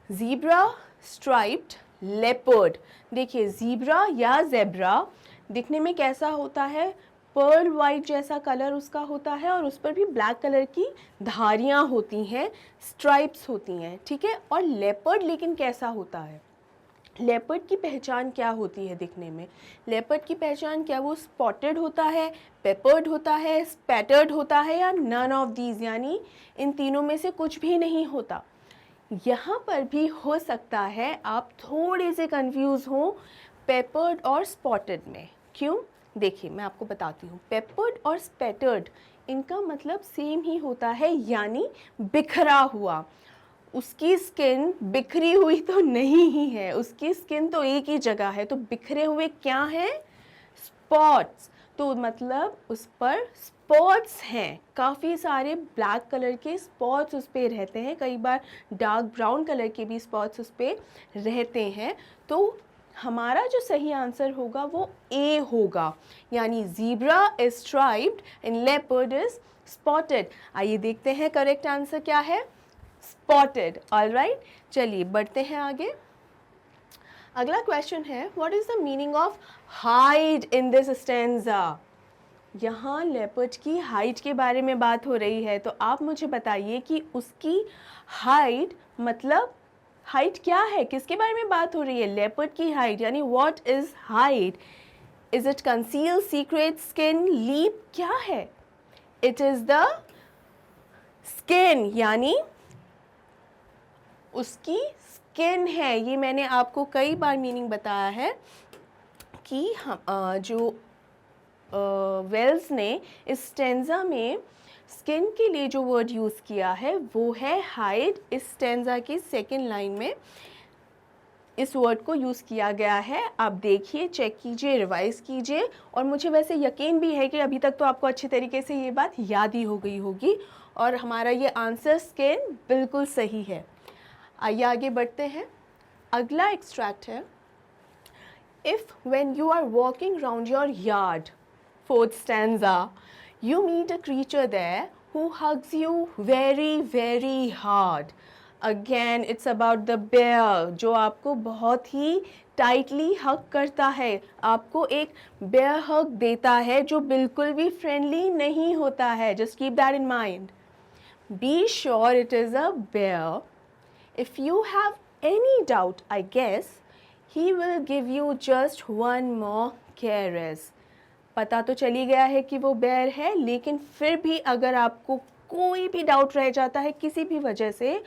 Zebra, striped, leopard. देखिए ज़ीब्रा या ज़ेब्रा दिखने में कैसा होता है, पर्ल वाइट जैसा कलर उसका होता है, और उस पर भी ब्लैक कलर की धारियाँ होती हैं, स्ट्राइप्स होती हैं, ठीक है। और लेपर्ड लेकिन कैसा होता है, लेपर्ड की पहचान क्या होती है दिखने में, लेपर्ड की पहचान क्या, वो स्पॉटेड होता है, पेपर्ड होता है, स्पैटर्ड होता है, या नन ऑफ दीज, यानी इन तीनों में से कुछ भी नहीं होता। यहाँ पर भी हो सकता है आप थोड़े से कंफ्यूज हो पेपर्ड और स्पॉटेड में। क्यों, देखिए मैं आपको बताती हूँ। पेपर्ड और स्पैटर्ड इनका मतलब सेम ही होता है, यानी बिखरा हुआ। उसकी स्किन बिखरी हुई तो नहीं ही है, उसकी स्किन तो एक ही जगह है, तो बिखरे हुए क्या हैं, स्पॉट्स। तो मतलब उस पर स्पॉट्स हैं, काफ़ी सारे ब्लैक कलर के स्पॉट्स उस पर रहते हैं, कई बार डार्क ब्राउन कलर के भी स्पॉट्स उस पर रहते हैं। तो हमारा जो सही आंसर होगा वो ए होगा, यानी zebra is striped and leopard is spotted. आइए देखते हैं करेक्ट आंसर क्या है, स्पॉटेड। ऑलराइट, चलिए बढ़ते हैं आगे। अगला क्वेश्चन है, what is the meaning of hide in this stanza. यहाँ लेपर्ड की हाइट के बारे में बात हो रही है, तो आप मुझे बताइए कि उसकी हाइट मतलब हाइट क्या है, किसके बारे में बात हो रही है, लेपर्ड की हाइट, यानी what is height, is it conceal, secret, skin, leap, क्या है, इट इज द स्किन, यानी उसकी स्किन है। ये मैंने आपको कई बार मीनिंग बताया है कि हम जो वेल्स ने इस स्टेंजा में स्किन के लिए जो वर्ड यूज़ किया है वो है हाइड। इस स्टेंजा की सेकेंड लाइन में इस वर्ड को यूज़ किया गया है। आप देखिए, चेक कीजिए, रिवाइज कीजिए, और मुझे वैसे यकीन भी है कि अभी तक तो आपको अच्छी तरीके से ये बात याद ही हो गई होगी, और हमारा ये आंसर स्किन बिल्कुल सही है। आइए आगे बढ़ते हैं। अगला एक्सट्रैक्ट है, if when you are walking round your yard, fourth stanza, you meet a creature there who hugs you very very hard. Again it's about the bear, जो आपको बहुत ही टाइटली हग करता है, आपको एक बेयर हग देता है जो बिल्कुल भी फ्रेंडली नहीं होता है। Just keep that in mind, be sure it is a bear. If you have any doubt I guess he will give you just one more caress। पता तो चली गया है कि वो बेयर है, लेकिन फिर भी अगर आपको कोई भी डाउट रह जाता है किसी भी वजह से,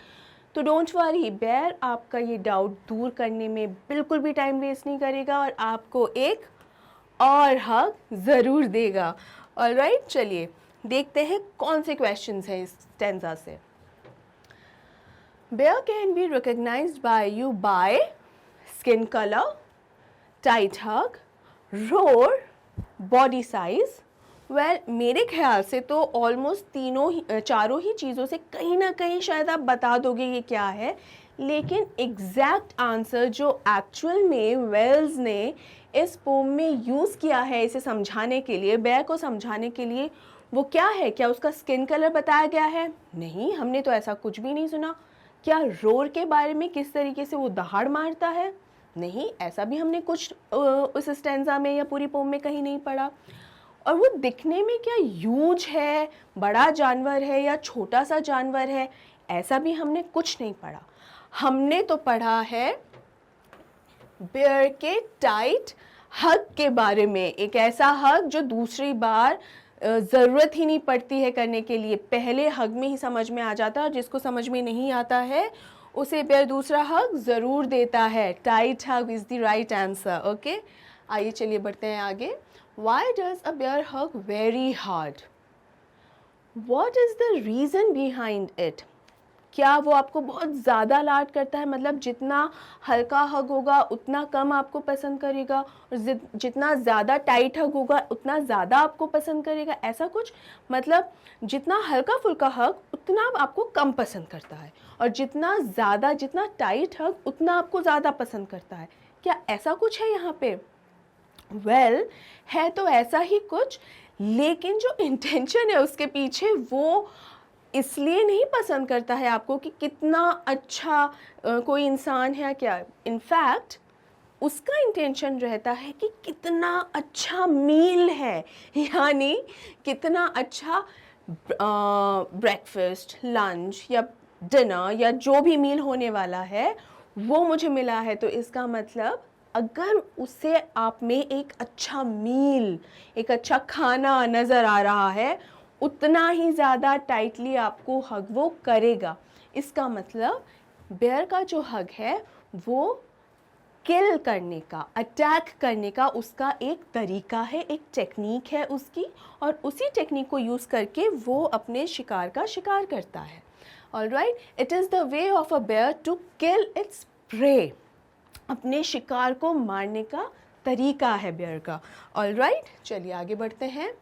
तो डोंट वरी, बेयर आपका ये डाउट दूर करने में बिल्कुल भी टाइम वेस्ट नहीं करेगा और आपको एक और हग ज़रूर देगा। ऑलराइट, चलिए देखते हैं कौन से क्वेश्चंस हैं इस स्टेंजा से। Bear can be recognized by you by skin colour, tight hug, roar, body size. Well मेरे ख्याल से तो ऑलमोस्ट चारों ही चीज़ों से कहीं ना कहीं शायद आप बता दोगे ये क्या है, लेकिन एग्जैक्ट आंसर जो एक्चुअल में वेल्स ने इस पोम में यूज़ किया है इसे समझाने के लिए, बेयर को समझाने के लिए, वो क्या है? क्या उसका स्किन कलर बताया गया है? नहीं, हमने तो ऐसा कुछ भी नहीं सुना। क्या रोर के बारे में, किस तरीके से वो दहाड़ मारता है? नहीं, ऐसा भी हमने कुछ उस स्टेंजा में या पूरी पोम में कहीं नहीं पढ़ा। और वो दिखने में क्या ह्यूज है, बड़ा जानवर है या छोटा सा जानवर है, ऐसा भी हमने कुछ नहीं पढ़ा। हमने तो पढ़ा है बेयर के टाइट हग के बारे में, एक ऐसा हग जो दूसरी बार ज़रूरत ही नहीं पड़ती है करने के लिए, पहले हग में ही समझ में आ जाता है, और जिसको समझ में नहीं आता है उसे बेयर दूसरा हग ज़रूर देता है। Tight hug is the right answer. Okay, आइए चलिए बढ़ते हैं आगे। Why does a bear hug very hard? What is the reason behind it? क्या वो आपको बहुत ज़्यादा लाड करता है, मतलब जितना हल्का हग होगा उतना कम आपको पसंद करेगा, और जितना ज़्यादा टाइट हग होगा उतना ज़्यादा आपको पसंद करेगा, ऐसा कुछ? मतलब जितना हल्का फुल्का हग उतना आपको कम पसंद करता है, और जितना टाइट हग उतना आपको ज़्यादा पसंद करता है। क्या ऐसा कुछ है यहाँ पे? है तो ऐसा ही कुछ, लेकिन जो इंटेंशन है उसके पीछे, वो इसलिए नहीं पसंद करता है आपको कि कितना अच्छा कोई इंसान है क्या। इनफैक्ट उसका इंटेंशन रहता है कि कितना अच्छा मील है, यानी कितना अच्छा ब्रेकफास्ट, लंच या डिनर या जो भी मील होने वाला है वो मुझे मिला है। तो इसका मतलब अगर उसे आप में एक अच्छा मील, एक अच्छा खाना नज़र आ रहा है, उतना ही ज़्यादा टाइटली आपको हग वो करेगा। इसका मतलब बेयर का जो हग है वो किल करने का, अटैक करने का उसका एक तरीका है, एक टेक्निक है उसकी, और उसी टेक्निक को यूज़ करके वो अपने शिकार का शिकार करता है। Alright, it is the way of a bear to kill its prey. अपने शिकार को मारने का तरीका है बेयर का। ऑलराइट, चलिए आगे बढ़ते हैं।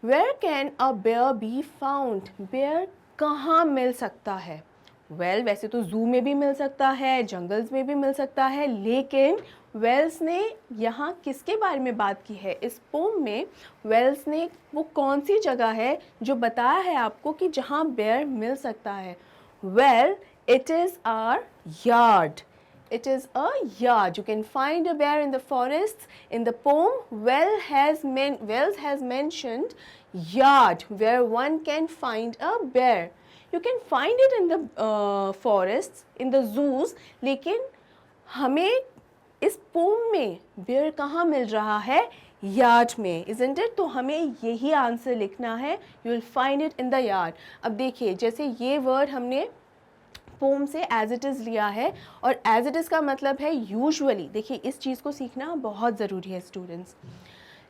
Where can a bear be found? Bear कहाँ मिल सकता है? वैसे तो ज़ू में भी मिल सकता है, जंगल्स में भी मिल सकता है, लेकिन वेल्स ने यहाँ किसके बारे में बात की है इस पोम में? वेल्स ने वो कौन सी जगह है जो बताया है आपको कि जहाँ बेयर मिल सकता है? It is our yard. It is a yard. You can find a bear in the forests. In the poem, Wells has mentioned yard where one can find a bear. You can find it in the forests, in the zoos. लेकिन हमें इस poem में bear कहाँ मिल रहा है? Yard में, isn't it? तो हमें यही आंसर लिखना है. You will find it in the yard. अब देखिए, जैसे ये वर्ड हमने पोम से एज इट इज़ लिया है, और एज इट इज़ का मतलब है यूजुअली. देखिए, इस चीज़ को सीखना बहुत ज़रूरी है स्टूडेंट्स.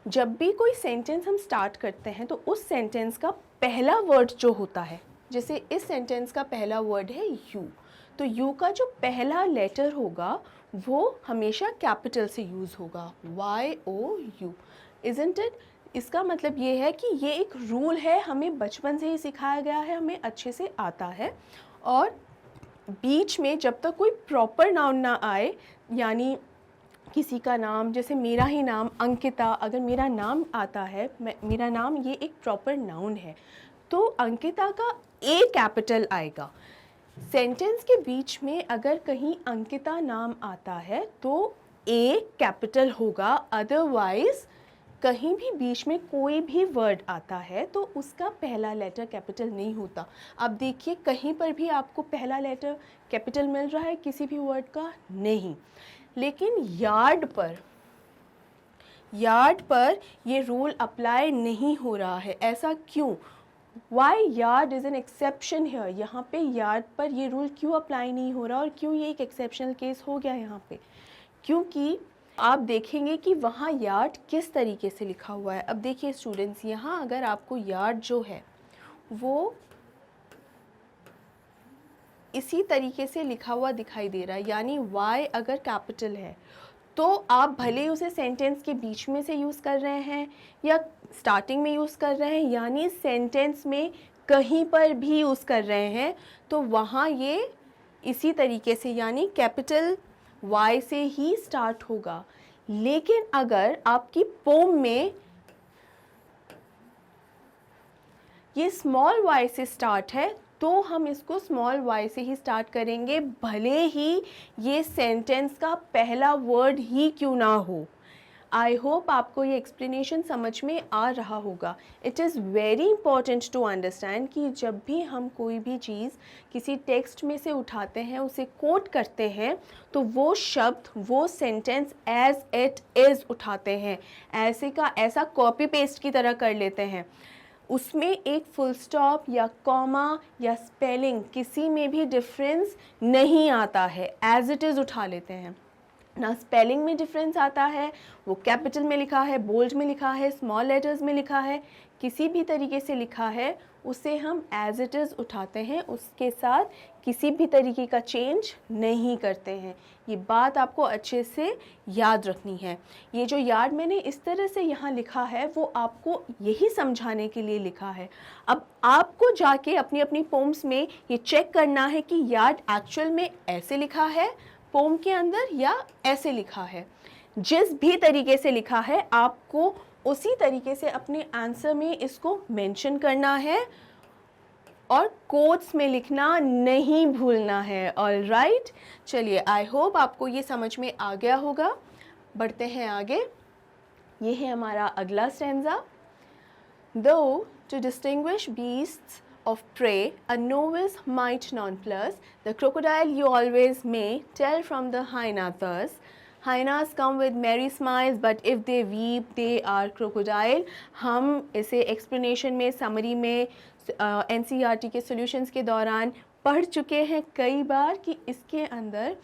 जब भी कोई सेंटेंस हम स्टार्ट करते हैं तो उस सेंटेंस का पहला वर्ड जो होता है, जैसे इस सेंटेंस का पहला वर्ड है यू, तो यू का जो पहला लेटर होगा वो हमेशा कैपिटल से यूज़ होगा, YOU, इज़न्ट इट? इसका मतलब ये है कि ये एक रूल है, हमें बचपन से ही सिखाया गया है, हमें अच्छे से आता है. और बीच में जब तक कोई प्रॉपर नाउन ना आए, यानी किसी का नाम, जैसे मेरा ही नाम अंकिता, अगर मेरा नाम आता है, मेरा नाम ये एक प्रॉपर नाउन है, तो अंकिता का ए कैपिटल आएगा. सेंटेंस के बीच में अगर कहीं अंकिता नाम आता है तो ए कैपिटल होगा, अदरवाइज कहीं भी बीच में कोई भी वर्ड आता है तो उसका पहला लेटर कैपिटल नहीं होता. अब देखिए, कहीं पर भी आपको पहला लेटर कैपिटल मिल रहा है किसी भी वर्ड का? नहीं. लेकिन यार्ड पर ये रूल अप्लाई नहीं हो रहा है. ऐसा क्यों? Why yard is an exception here. यहाँ पे यार्ड पर ये रूल क्यों अप्लाई नहीं हो रहा, और क्यों ये एक एक्सेप्शनल केस हो गया यहाँ पे? क्योंकि आप देखेंगे कि वहाँ यार्ड किस तरीके से लिखा हुआ है. अब देखिए स्टूडेंट्स, यहाँ अगर आपको यार्ड जो है वो इसी तरीके से लिखा हुआ दिखाई दे रहा है, यानी Y अगर कैपिटल है तो आप भले ही उसे सेंटेंस के बीच में से यूज़ कर रहे हैं या स्टार्टिंग में यूज़ कर रहे हैं, यानी सेंटेंस में कहीं पर भी यूज़ कर रहे हैं, तो वहाँ ये इसी तरीके से, यानी कैपिटल Y से ही स्टार्ट होगा. लेकिन अगर आपकी पोम में ये स्मॉल y से स्टार्ट है तो हम इसको स्मॉल y से ही स्टार्ट करेंगे, भले ही ये सेंटेंस का पहला वर्ड ही क्यों ना हो. आई होप आपको ये एक्सप्लेनेशन समझ में आ रहा होगा. It is very important to understand कि जब भी हम कोई भी चीज़ किसी टेक्स्ट में से उठाते हैं, उसे कोट करते हैं, तो वो शब्द, वो सेंटेंस एज इट इज़ उठाते हैं, ऐसे का ऐसा कॉपी पेस्ट की तरह कर लेते हैं. उसमें एक फुल स्टॉप या कॉमा या स्पेलिंग किसी में भी डिफरेंस नहीं आता है, एज इट इज़ उठा लेते हैं. ना स्पेलिंग में डिफरेंस आता है, वो कैपिटल में लिखा है, बोल्ड में लिखा है, स्मॉल लेटर्स में लिखा है, किसी भी तरीके से लिखा है उसे हम एज इट इज़ उठाते हैं, उसके साथ किसी भी तरीके का चेंज नहीं करते हैं। ये बात आपको अच्छे से याद रखनी है। ये जो यार्ड मैंने इस तरह से यहाँ लिखा है वो आपको यही समझाने के लिए लिखा है। अब आपको जाके अपनी अपनी पोम्स में ये चेक करना है कि यार्ड एक्चुअल में ऐसे लिखा है पोम के अंदर या ऐसे लिखा है। जिस भी तरीके से लिखा है आपको उसी तरीके से अपने आंसर में इसको मेंशन करना है और कोट्स में लिखना नहीं भूलना है। ऑल राइट, चलिए आई होप आपको ये समझ में आ गया होगा। बढ़ते हैं आगे। ये है हमारा अगला stanza. Though to distinguish beasts of prey a novice might nonplus, the crocodile you always may tell from the hyena thus. Hyenas come with merry smiles, but if they weep, they are crocodile. हम इसे explanation में, summary में, NCERT के solutions के दौरान पढ़ चुके हैं कई बार कि इसके अंदर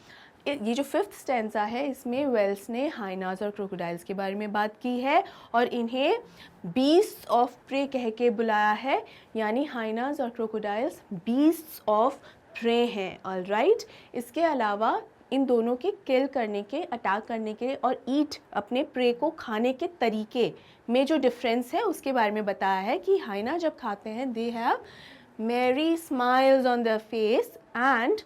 ये जो फिफ्थ स्टैंजा है इसमें वेल्स ने हाइनास और क्रोकोडाइल्स के बारे में बात की है और इन्हें बीस्ट्स ऑफ प्रे कह के बुलाया है, यानी हाइनास और क्रोकोडाइल्स बीस्ट्स ऑफ प्रे हैं। ऑल राइट, इसके अलावा इन दोनों के किल करने के, अटैक करने के और ईट अपने प्रे को खाने के तरीके में जो डिफरेंस है उसके बारे में बताया है कि हाइना जब खाते हैं they have merry smiles on their face and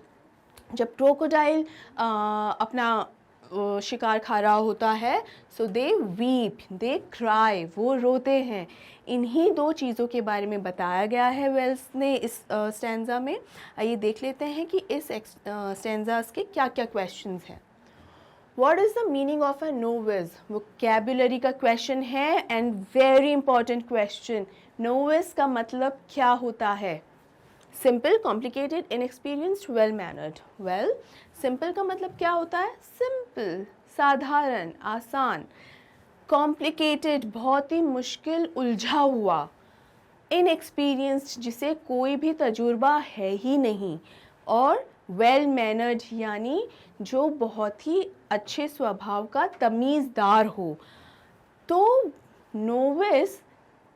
जब क्रोकोडाइल अपना शिकार खा रहा होता है सो दे वीप, दे क्राई, वो रोते हैं। इन्हीं दो चीज़ों के बारे में बताया गया है वेल्स ने इस स्टैंजा में। आइए देख लेते हैं कि इस स्टैंजास के क्या क्या क्वेश्चंस हैं। What is the meaning of a novice? Vocabulary का क्वेश्चन है and very important question. Novice का मतलब क्या होता है? Simple, complicated, inexperienced, well mannered. Well, simple का मतलब क्या होता है? सिंपल, साधारण, आसान। कॉम्प्लिकेटेड, बहुत ही मुश्किल, उलझा हुआ। इनएक्सपीरियंस्ड, जिसे कोई भी तजुर्बा है ही नहीं। और वेल मैनर्ड, यानी जो बहुत ही अच्छे स्वभाव का, तमीज़दार हो। तो नोविस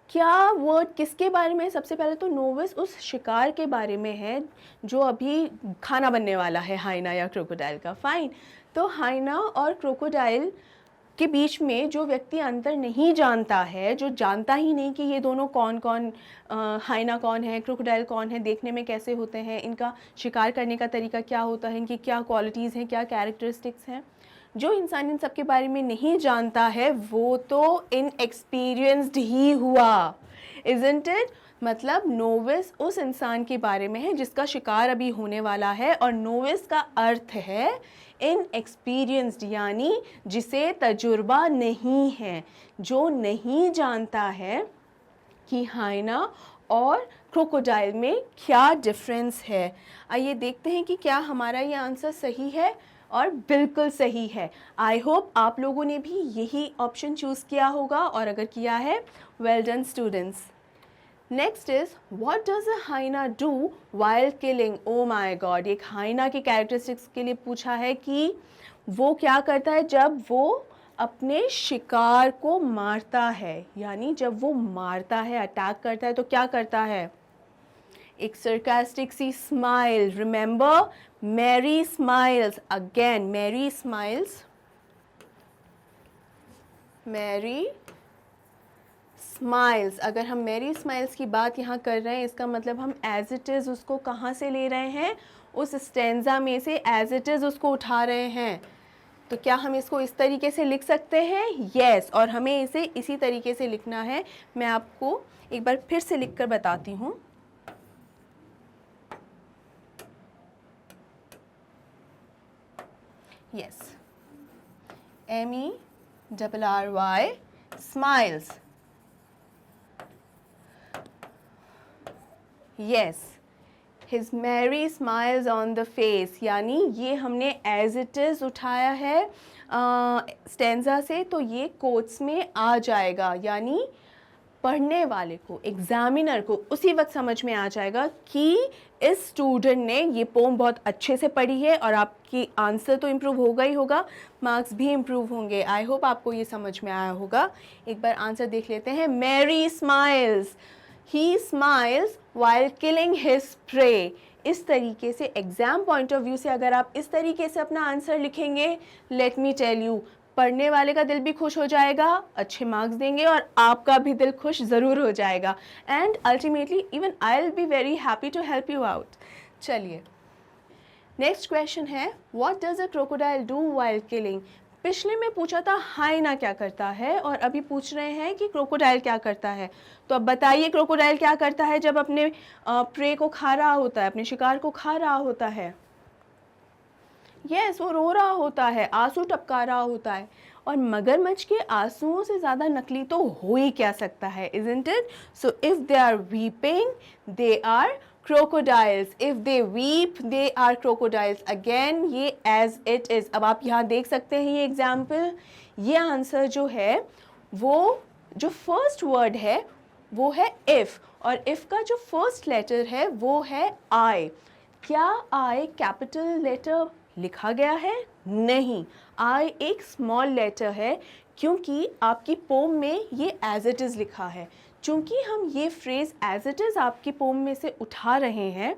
क्या वर्ड किसके बारे में है? सबसे पहले तो नोविस उस शिकार के बारे में है जो अभी खाना बनने वाला है हाइना या क्रोकोडाइल का। फाइन, तो हाइना और क्रोकोडाइल के बीच में जो व्यक्ति अंतर नहीं जानता है, जो जानता ही नहीं कि ये दोनों कौन कौन, हाइना कौन है, क्रोकोडाइल कौन है, देखने में कैसे होते हैं, इनका शिकार करने का तरीका क्या होता है, इनकी क्या क्वालिटीज़ हैं, क्या कैरेक्टरिस्टिक्स हैं, जो इंसान इन सब के बारे में नहीं जानता है वो तो इनएक्सपीरियंस्ड ही हुआ, इज़न्ट इट? मतलब नोविस उस इंसान के बारे में है जिसका शिकार अभी होने वाला है, और नोविस का अर्थ है इनएक्सपीरियंस्ड, यानी जिसे तजुर्बा नहीं है, जो नहीं जानता है कि हाइना और क्रोकोडाइल में क्या डिफरेंस है। आइए देखते हैं कि क्या हमारा ये आंसर सही है, और बिल्कुल सही है। आई होप आप लोगों ने भी यही ऑप्शन चूज़ किया होगा, और अगर किया है well done students. Next is what does a hyena do while killing? Oh my God, एक हाइना के कैरेक्टरिस्टिक्स के लिए पूछा है कि वो क्या करता है जब वो अपने शिकार को मारता है, यानी जब वो मारता है, अटैक करता है, तो क्या करता है? एक sarcastic सी smile, remember Mary smiles, again Mary smiles, Mary smiles. अगर हम मैरी स्माइल्स की बात यहाँ कर रहे हैं इसका मतलब हम एज इट इज़ उसको कहाँ से ले रहे हैं? उस स्टेंजा में से एज इट इज़ उसको उठा रहे हैं। तो क्या हम इसको इस तरीके से लिख सकते हैं? यस, और हमें इसे इसी तरीके से लिखना है। मैं आपको एक बार फिर से लिख कर बताती हूँ। Yes, MERRY smiles. Yes, his merry smiles on the face, यानी ये हमने as it is उठाया है स्टेंजा से, तो ये कोट्स में आ जाएगा, यानी पढ़ने वाले को, एग्जामिनर को उसी वक्त समझ में आ जाएगा कि इस स्टूडेंट ने ये पोम बहुत अच्छे से पढ़ी है और आपकी आंसर तो इम्प्रूव होगा ही होगा, मार्क्स भी इम्प्रूव होंगे। आई होप आपको ये समझ में आया होगा। एक बार आंसर देख लेते हैं। Merry smiles, he smiles while killing his prey. इस तरीके से एग्ज़ाम पॉइंट ऑफ व्यू से अगर आप इस तरीके से अपना आंसर लिखेंगे, लेट मी टेल यू, पढ़ने वाले का दिल भी खुश हो जाएगा, अच्छे मार्क्स देंगे और आपका भी दिल खुश ज़रूर हो जाएगा। And ultimately even I will be very happy to help you out. चलिए नेक्स्ट क्वेश्चन है, what does a crocodile do while killing. पिछले में पूछा था हाइना क्या करता है और अभी पूछ रहे हैं कि क्रोकोडाइल क्या करता है। तो अब बताइए क्रोकोडाइल क्या करता है जब अपने प्रे को खा रहा होता है, अपने शिकार को खा रहा होता है। यस, वो रो रहा होता है, आंसू टपका रहा होता है। और मगरमच्छ के आंसुओं से ज़्यादा नकली तो हो ही क्या सकता है, isn't it. So if they are weeping they are crocodiles, if they weep they are crocodiles। Again ये as it is। अब आप यहाँ देख सकते हैं ये एग्जाम्पल, ये आंसर जो है वो जो फर्स्ट वर्ड है वो है if, और if का जो फर्स्ट लेटर है वो है I। क्या I कैपिटल लेटर लिखा गया है? नहीं, I एक स्मॉल लेटर है क्योंकि आपकी पोम में ये एज इट इज़ लिखा है। चूँकि हम ये फ्रेज़ एज इट इज़ आपकी पोम में से उठा रहे हैं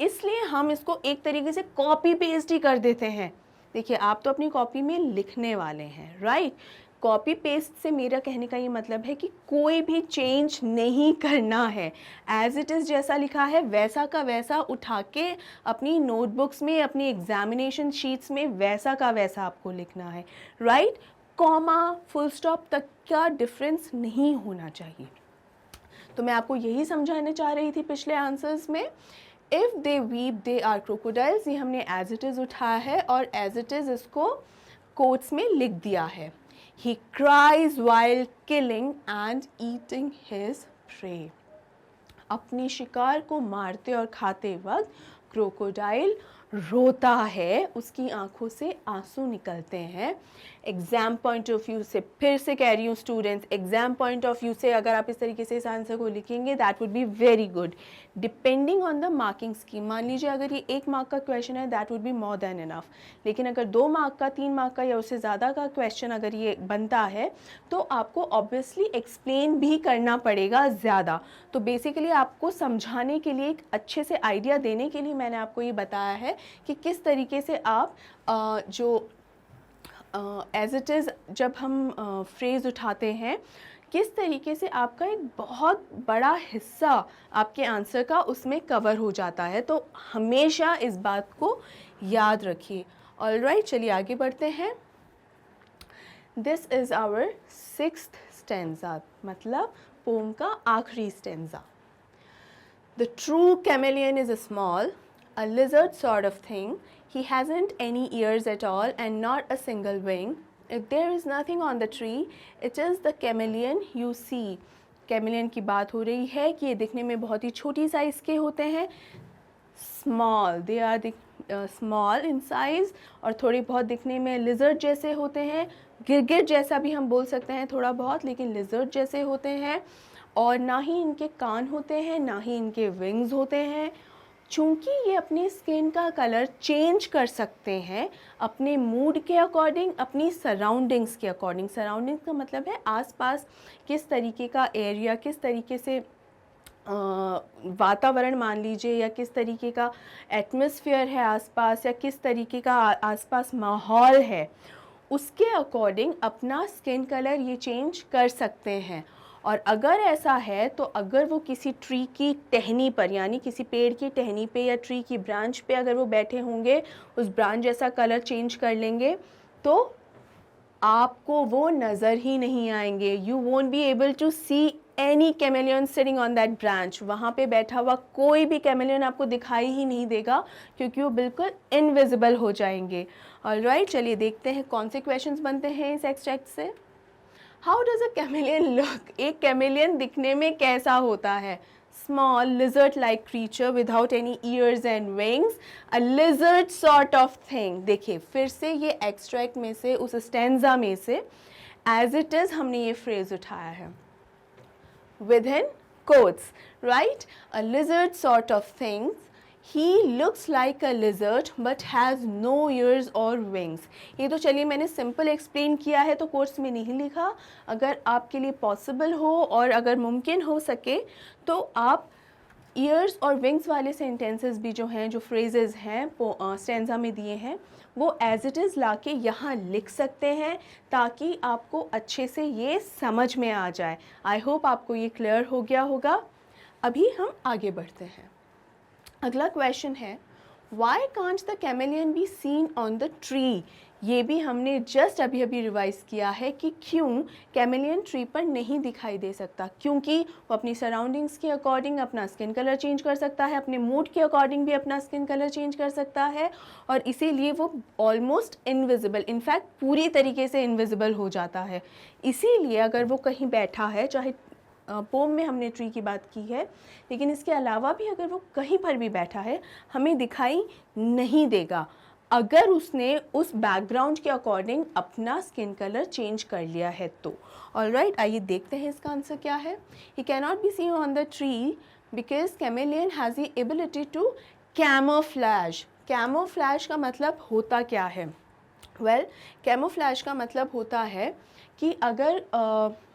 इसलिए हम इसको एक तरीके से कॉपी पेस्ट ही कर देते हैं। देखिए आप तो अपनी कॉपी में लिखने वाले हैं, राइट। कॉपी पेस्ट से मेरा कहने का ये मतलब है कि कोई भी चेंज नहीं करना है, एज इट इज़ जैसा लिखा है वैसा का वैसा उठा के अपनी नोटबुक्स में, अपनी एग्जामिनेशन शीट्स में वैसा का वैसा आपको लिखना है, राइट। कॉमा फुल स्टॉप तक का डिफरेंस नहीं होना चाहिए। तो मैं आपको यही समझाने चाह रही थी पिछले आंसर्स में। If they weep they are crocodiles, ये हमने एज इट इज़ उठाया है और एज इट इज़ इसको कोट्स में लिख दिया है। He cries while killing and eating his prey. अपने शिकार को मारते और खाते वक्त क्रोकोडाइल रोता है, उसकी आंखों से आंसू निकलते हैं। एग्ज़ाम पॉइंट ऑफ व्यू से फिर से कह रही हूँ students, exam point of view से अगर आप इस तरीके से इस आंसर को लिखेंगे that would be very good, depending on the marking scheme. मान लीजिए अगर ये 1 मार्क का क्वेश्चन है that would be more than enough, लेकिन अगर 2 मार्क का, 3 मार्क का या उससे ज़्यादा का क्वेश्चन अगर ये बनता है तो आपको ऑब्वियसली एक्सप्लेन भी करना पड़ेगा ज़्यादा। तो बेसिकली आपको समझाने के लिए, एक अच्छे से आइडिया देने के लिए मैंने आपको ये बताया है कि किस तरीके से आप जो एज इट इज़ जब हम फ्रेज़ उठाते हैं किस तरीके से आपका एक बहुत बड़ा हिस्सा आपके आंसर का उसमें कवर हो जाता है। तो हमेशा इस बात को याद रखिए। ऑलराइट, चलिए आगे बढ़ते हैं। This is our 6th stanza, मतलब पोम का आखिरी stanza. The true chameleon is small, a lizard sort of thing. He hasn't any ears at all and not a single wing. If there is nothing on the tree, it is the chameleon you see. Chameleon की बात हो रही है कि ये दिखने में बहुत ही छोटी साइज़ के होते हैं। Small, they are small in size, और थोड़ी बहुत दिखने में लिजर्ड जैसे होते हैं, गिरगिट जैसा भी हम बोल सकते हैं थोड़ा बहुत, लेकिन लिजर्ड जैसे होते हैं। और ना ही इनके कान होते हैं, ना ही इनके विंग्स होते हैं। चूँकि ये अपनी स्किन का कलर चेंज कर सकते हैं अपने मूड के अकॉर्डिंग, अपनी सराउंडिंग्स के अकॉर्डिंग। सराउंडिंग्स का मतलब है आसपास किस तरीके का एरिया, किस तरीके से वातावरण मान लीजिए, या किस तरीके का एटमॉस्फेयर है आसपास, या किस तरीके का आसपास माहौल है, उसके अकॉर्डिंग अपना स्किन कलर ये चेंज कर सकते हैं। और अगर ऐसा है तो अगर वो किसी ट्री की टहनी पर, यानी किसी पेड़ की टहनी पे या ट्री की ब्रांच पे अगर वो बैठे होंगे, उस ब्रांच जैसा कलर चेंज कर लेंगे तो आपको वो नज़र ही नहीं आएंगे। You won't be able to see any chameleon sitting on that branch. वहाँ पे बैठा हुआ कोई भी कैमेलियन आपको दिखाई ही नहीं देगा क्योंकि वो बिल्कुल इनविजिबल हो जाएंगे। ऑलराइट, चलिए देखते हैं कौन से क्वेश्चंस बनते हैं इस एक्सट्रैक्ट से। How does a chameleon look? एक कैमेलियन दिखने में कैसा होता है? Small lizard like creature without any years and wings, a lizard sort of thing. देखिए फिर से ये एक्सट्रैक्ट में से, उस स्टैंजा में से एज इट इज़ हमने ये फ्रेज़ उठाया है। within quotes, right? A lizard sort of thing. He looks like a lizard but has no ears or wings. ये तो चलिए मैंने सिंपल एक्सप्लेन किया है तो कोर्स में नहीं लिखा. अगर आपके लिए पॉसिबल हो और अगर मुमकिन हो सके तो आप ईयर्स और विंग्स वाले सेंटेंसेस भी जो हैं, जो फ्रेजेस हैं स्टैंजा में दिए हैं, वो एज इट इज़ लाके यहाँ लिख सकते हैं ताकि आपको अच्छे से ये समझ में आ जाए. आई होप आपको ये क्लियर हो गया होगा. अभी हम आगे बढ़ते हैं. अगला क्वेश्चन है, why can't the chameleon B seen on the tree. ये भी हमने जस्ट अभी अभी रिवाइज किया है कि क्यों कैमेलियन ट्री पर नहीं दिखाई दे सकता. क्योंकि वो अपनी सराउंडिंग्स के अकॉर्डिंग अपना स्किन कलर चेंज कर सकता है, अपने मूड के अकॉर्डिंग भी अपना स्किन कलर चेंज कर सकता है, और इसीलिए वो ऑलमोस्ट इनविजिबल, इनफैक्ट पूरी तरीके से इनविजिबल हो जाता है. इसीलिए अगर वो कहीं बैठा है, चाहे पोम में हमने ट्री की बात की है, लेकिन इसके अलावा भी अगर वो कहीं पर भी बैठा है हमें दिखाई नहीं देगा अगर उसने उस बैकग्राउंड के अकॉर्डिंग अपना स्किन कलर चेंज कर लिया है तो. ऑलराइट, आइए देखते हैं इसका आंसर क्या है. He can not be seen on the tree because chameleon has the ability to camouflage. Camouflage का मतलब होता क्या है? वेल, कैमोफ्लैज का मतलब होता है कि अगर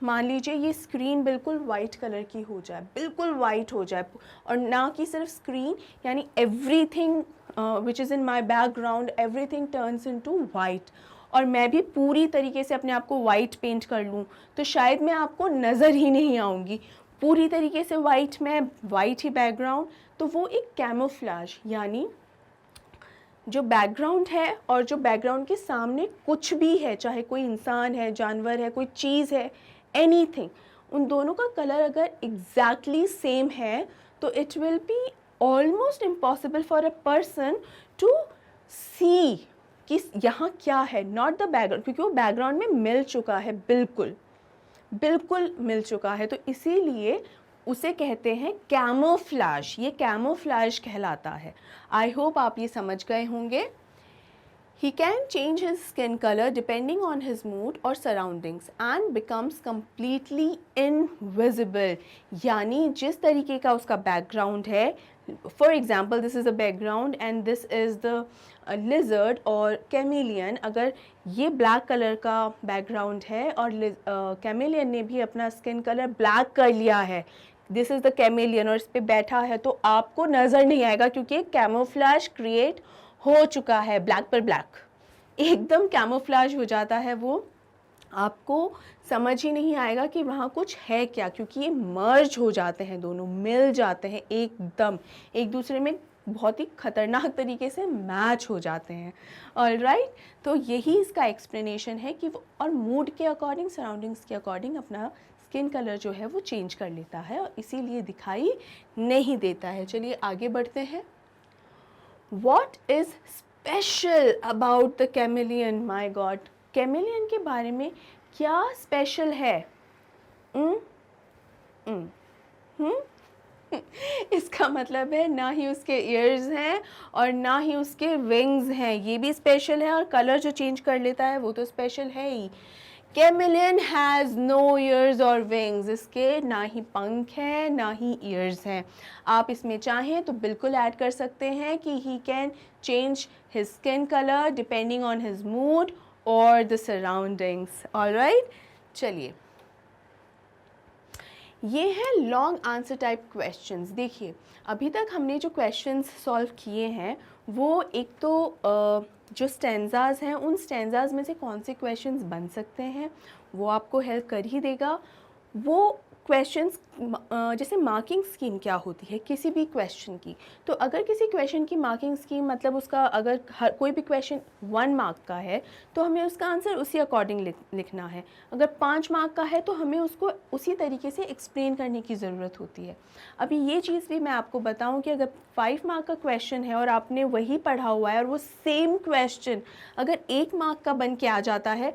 मान लीजिए ये स्क्रीन बिल्कुल वाइट कलर की हो जाए, बिल्कुल वाइट हो जाए, और ना कि सिर्फ स्क्रीन, यानी everything which is in my background, everything turns into white, और मैं भी पूरी तरीके से अपने आप को वाइट पेंट कर लूँ तो शायद मैं आपको नज़र ही नहीं आऊँगी. पूरी तरीके से वाइट, मैं वाइट ही बैकग्राउंड, तो वो एक कैमोफ्लैज, यानी जो बैकग्राउंड है और जो बैकग्राउंड के सामने कुछ भी है, चाहे कोई इंसान है, जानवर है, कोई चीज़ है, एनीथिंग, उन दोनों का कलर अगर एग्जैक्टली सेम है तो it will be almost impossible for a person to see कि यहाँ क्या है. नॉट द बैकग्राउंड, क्योंकि वो बैकग्राउंड में मिल चुका है, बिल्कुल बिल्कुल मिल चुका है, तो इसीलिए उसे कहते हैं कैमोफ्लैज. ये कैमोफ्लैज कहलाता है. आई होप आप ये समझ गए होंगे. He can change his skin color depending on his mood or surroundings and becomes completely invisible. यानी जिस तरीके का उसका बैकग्राउंड है, for example this is a background and this is the lizard और कैमेलियन. अगर ये ब्लैक कलर का बैकग्राउंड है और कैमेलियन ने भी अपना स्किन कलर ब्लैक कर लिया है, दिस इज़ द कैमेलियन, और इस पर बैठा है, तो आपको नज़र नहीं आएगा क्योंकि कैमोफ्लैज क्रिएट हो चुका है. ब्लैक पर ब्लैक एकदम कैमोफ्लैज हो जाता है, वो आपको समझ ही नहीं आएगा कि वहाँ कुछ है क्या, क्योंकि ये मर्ज हो जाते हैं, दोनों मिल जाते हैं, एकदम एक दूसरे में बहुत ही ख़तरनाक तरीके से मैच हो जाते हैं. ऑलराइट, तो यही इसका एक्सप्लेनेशन है कि वो और मूड के अकॉर्डिंग, सराउंडिंग्स के अकॉर्डिंग अपना स्किन कलर जो है वो चेंज कर लेता है और इसीलिए दिखाई नहीं देता है. चलिए आगे बढ़ते हैं. What is special about the chameleon? My God, chameleon के बारे में क्या स्पेशल है? इसका मतलब है ना ही उसके ईयर्स हैं और ना ही उसके विंग्स हैं. ये भी स्पेशल है, और कलर जो चेंज कर लेता है वो तो स्पेशल है ही. कैमेलियन हैज़ नो ईयर्स और विंग्स. इसके ना ही पंख हैं ना ही ईयर्स हैं. आप इसमें चाहें तो बिल्कुल ऐड कर सकते हैं कि he can change his skin colour depending on his mood और द सराउंडिंग्स. ऑलराइट, चलिए ये है लॉन्ग आंसर टाइप क्वेश्चंस. देखिए अभी तक हमने जो क्वेश्चंस सॉल्व किए हैं वो एक तो जो स्टैंजाज हैं उन स्टैंजाज में से कौन से क्वेश्चंस बन सकते हैं वो आपको हेल्प कर ही देगा. वो क्वेश्चंस जैसे मार्किंग स्कीम क्या होती है किसी भी क्वेश्चन की, तो अगर किसी क्वेश्चन की मार्किंग स्कीम मतलब उसका अगर कोई भी क्वेश्चन 1 मार्क का है तो हमें उसका आंसर उसी अकॉर्डिंग लिखना है. अगर 5 मार्क का है तो हमें उसको उसी तरीके से एक्सप्लेन करने की ज़रूरत होती है. अभी ये चीज़ भी मैं आपको बताऊं कि अगर 5 मार्क का क्वेश्चन है और आपने वही पढ़ा हुआ है और वो सेम क्वेश्चन अगर 1 मार्क का बन के आ जाता है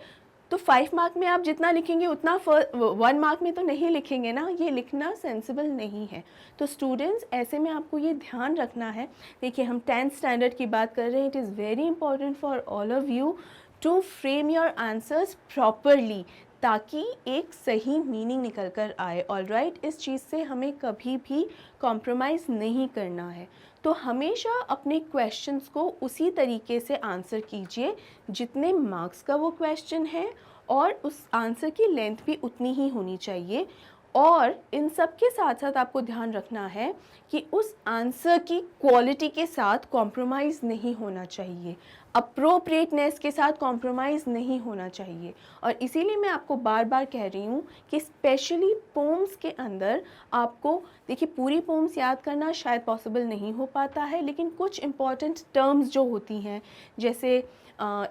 तो 5 मार्क में आप जितना लिखेंगे उतना 1 मार्क में तो नहीं लिखेंगे ना. ये लिखना सेंसिबल नहीं है. तो स्टूडेंट्स ऐसे में आपको ये ध्यान रखना है. देखिए हम 10th स्टैंडर्ड की बात कर रहे हैं. It is very important for all of you to frame your answers properly. ताकि एक सही मीनिंग निकल कर आए। ऑलराइट, इस चीज़ से हमें कभी भी कॉम्प्रोमाइज़ नहीं करना है। तो हमेशा अपने क्वेश्चंस को उसी तरीके से आंसर कीजिए जितने मार्क्स का वो क्वेश्चन है, और उस आंसर की लेंथ भी उतनी ही होनी चाहिए। और इन सब के साथ साथ आपको ध्यान रखना है कि उस आंसर की क्वालिटी के साथ कॉम्प्रोमाइज़ नहीं होना चाहिए, अप्रोप्रिएटनेस के साथ कॉम्प्रोमाइज़ नहीं होना चाहिए। और इसीलिए मैं आपको बार बार कह रही हूँ कि स्पेशली पोम्स के अंदर आपको, देखिए पूरी पोम्स याद करना शायद पॉसिबल नहीं हो पाता है, लेकिन कुछ इम्पॉर्टेंट टर्म्स जो होती हैं, जैसे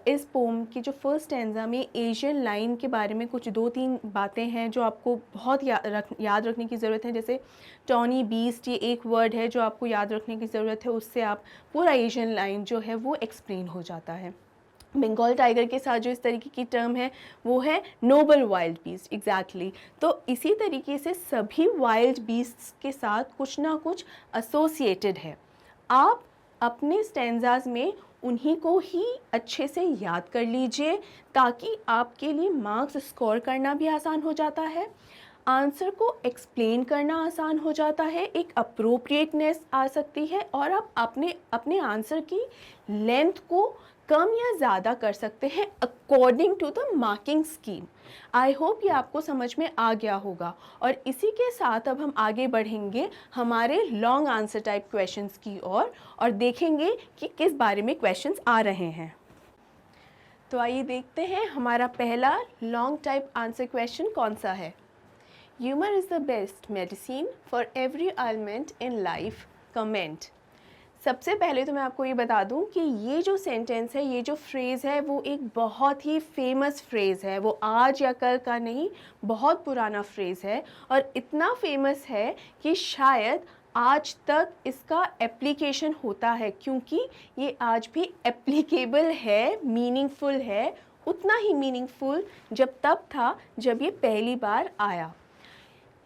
इस पोम की जो फर्स्ट स्टैंजा में एशियन लाइन के बारे में कुछ 2-3 बातें हैं जो आपको बहुत याद रखने की ज़रूरत है। जैसे टॉनी बीस्ट, ये एक वर्ड है जो आपको याद रखने की ज़रूरत है, उससे आप पूरा एशियन लाइन जो है वो एक्सप्लेन हो जाता है। बंगाल टाइगर के साथ जो इस तरीके की टर्म है वो है नोबल वाइल्ड बीस्ट, एग्जैक्टली। तो इसी तरीके से सभी वाइल्ड बीस्ट्स के साथ कुछ ना कुछ एसोसिएटेड है। आप अपने स्टैंजाज में उन्हीं को ही अच्छे से याद कर लीजिए, ताकि आपके लिए मार्क्स स्कोर करना भी आसान हो जाता है, आंसर को एक्सप्लेन करना आसान हो जाता है, एक अप्रोप्रिएटनेस आ सकती है, और आप अपने आंसर की लेंथ को कम या ज़्यादा कर सकते हैं according to the marking scheme. I hope ये आपको समझ में आ गया होगा। और इसी के साथ अब हम आगे बढ़ेंगे हमारे लॉन्ग आंसर टाइप क्वेश्चंस की ओर, और देखेंगे कि किस बारे में क्वेश्चंस आ रहे हैं। तो आइए देखते हैं हमारा पहला लॉन्ग टाइप आंसर क्वेश्चन कौन सा है। Humor is the best medicine for every ailment in life. Comment. सबसे पहले तो मैं आपको ये बता दूं कि ये जो सेंटेंस है, ये जो फ्रेज़ है, वो एक बहुत ही फेमस फ्रेज़ है। वो आज या कल का नहीं, बहुत पुराना फ्रेज़ है, और इतना फेमस है कि शायद आज तक इसका एप्लीकेशन होता है, क्योंकि ये आज भी एप्लीकेबल है, मीनिंगफुल है, उतना ही मीनिंगफुल जब तब था जब ये पहली बार आया।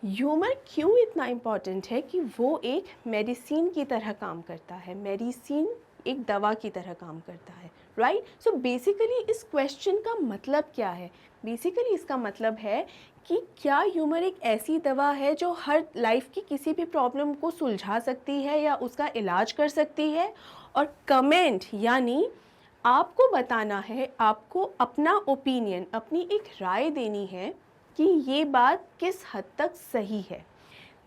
ह्यूमर क्यों इतना इम्पॉर्टेंट है कि वो एक मेडिसिन की तरह काम करता है, मेडिसिन एक दवा की तरह काम करता है, राइट। सो बेसिकली इस क्वेश्चन का मतलब क्या है? बेसिकली इसका मतलब है कि क्या ह्यूमर एक ऐसी दवा है जो हर लाइफ की किसी भी प्रॉब्लम को सुलझा सकती है या उसका इलाज कर सकती है। और कमेंट यानी आपको बताना है, आपको अपना ओपिनियन, अपनी एक राय देनी है कि ये बात किस हद तक सही है।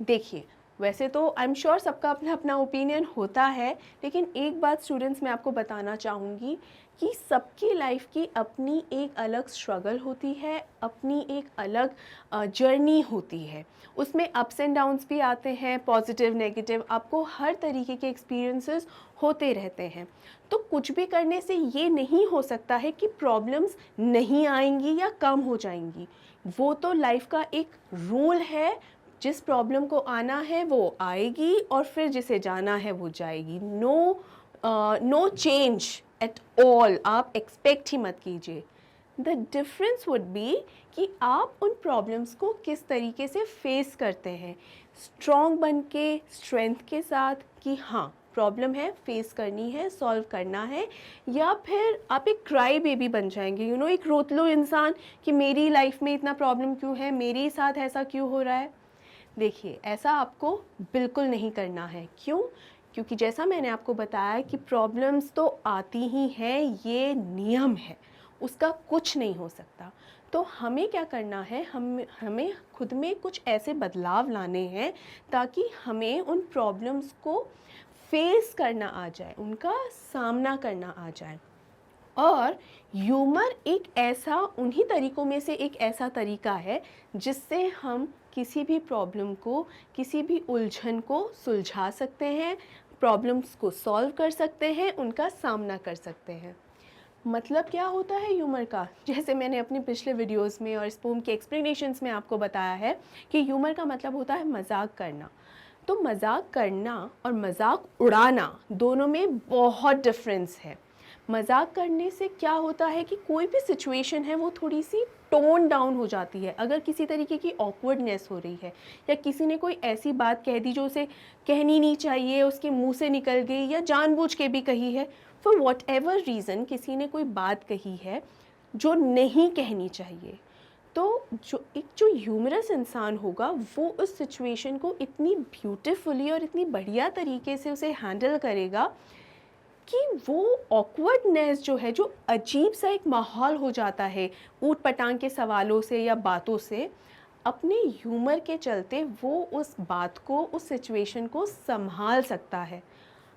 देखिए, वैसे तो आई एम श्योर सबका अपना अपना ओपिनियन होता है, लेकिन एक बात स्टूडेंट्स मैं आपको बताना चाहूँगी कि सबकी लाइफ की अपनी एक अलग स्ट्रगल होती है, अपनी एक अलग जर्नी होती है। उसमें अप्स एंड डाउन्स भी आते हैं, पॉजिटिव नेगेटिव, आपको हर तरीके के एक्सपीरियंसेस होते रहते हैं। तो कुछ भी करने से ये नहीं हो सकता है कि प्रॉब्लम्स नहीं आएंगी या कम हो जाएंगी। वो तो लाइफ का एक रूल है, जिस प्रॉब्लम को आना है वो आएगी, और फिर जिसे जाना है वो जाएगी। नो चेंज एट ऑल, आप एक्सपेक्ट ही मत कीजिए। द डिफरेंस वुड बी कि आप उन प्रॉब्लम्स को किस तरीके से फेस करते हैं, स्ट्रॉन्ग बन के, स्ट्रेंथ के साथ, कि हाँ प्रॉब्लम है, फेस करनी है, सॉल्व करना है, या फिर आप एक क्राई बेबी बन जाएंगे, एक रोतलू इंसान कि मेरी लाइफ में इतना प्रॉब्लम क्यों है, मेरे साथ ऐसा क्यों हो रहा है। देखिए, ऐसा आपको बिल्कुल नहीं करना है। क्यों? क्योंकि जैसा मैंने आपको बताया कि प्रॉब्लम्स तो आती ही हैं, ये नियम है, उसका कुछ नहीं हो सकता। तो हमें क्या करना है, हमें खुद में कुछ ऐसे बदलाव लाने हैं ताकि हमें उन प्रॉब्लम्स को फेस करना आ जाए, उनका सामना करना आ जाए। और ह्यूमर एक ऐसा, उन्हीं तरीक़ों में से एक ऐसा तरीका है जिससे हम किसी भी प्रॉब्लम को, किसी भी उलझन को सुलझा सकते हैं, प्रॉब्लम्स को सॉल्व कर सकते हैं, उनका सामना कर सकते हैं। मतलब क्या होता है ह्यूमर का? जैसे मैंने अपने पिछले वीडियोस में और इस पोम के एक्सप्लेनेशंस में आपको बताया है कि ह्यूमर का मतलब होता है मजाक करना। तो मजाक करना और मजाक उड़ाना दोनों में बहुत डिफरेंस है। मजाक करने से क्या होता है कि कोई भी सिचुएशन है वो थोड़ी सी टोन डाउन हो जाती है। अगर किसी तरीके की ऑकवर्डनेस हो रही है, या किसी ने कोई ऐसी बात कह दी जो उसे कहनी नहीं चाहिए, उसके मुंह से निकल गई, या जानबूझ के भी कही है, फॉर वॉट एवर रीज़न किसी ने कोई बात कही है जो नहीं कहनी चाहिए, तो जो ह्यूमरस इंसान होगा वो उस सिचुएशन को इतनी ब्यूटीफुली और इतनी बढ़िया तरीके से उसे हैंडल करेगा कि वो ऑकवर्डनेस जो है, जो अजीब सा एक माहौल हो जाता है ऊट पटांग के सवालों से या बातों से, अपने ह्यूमर के चलते वो उस बात को, उस सिचुएशन को संभाल सकता है।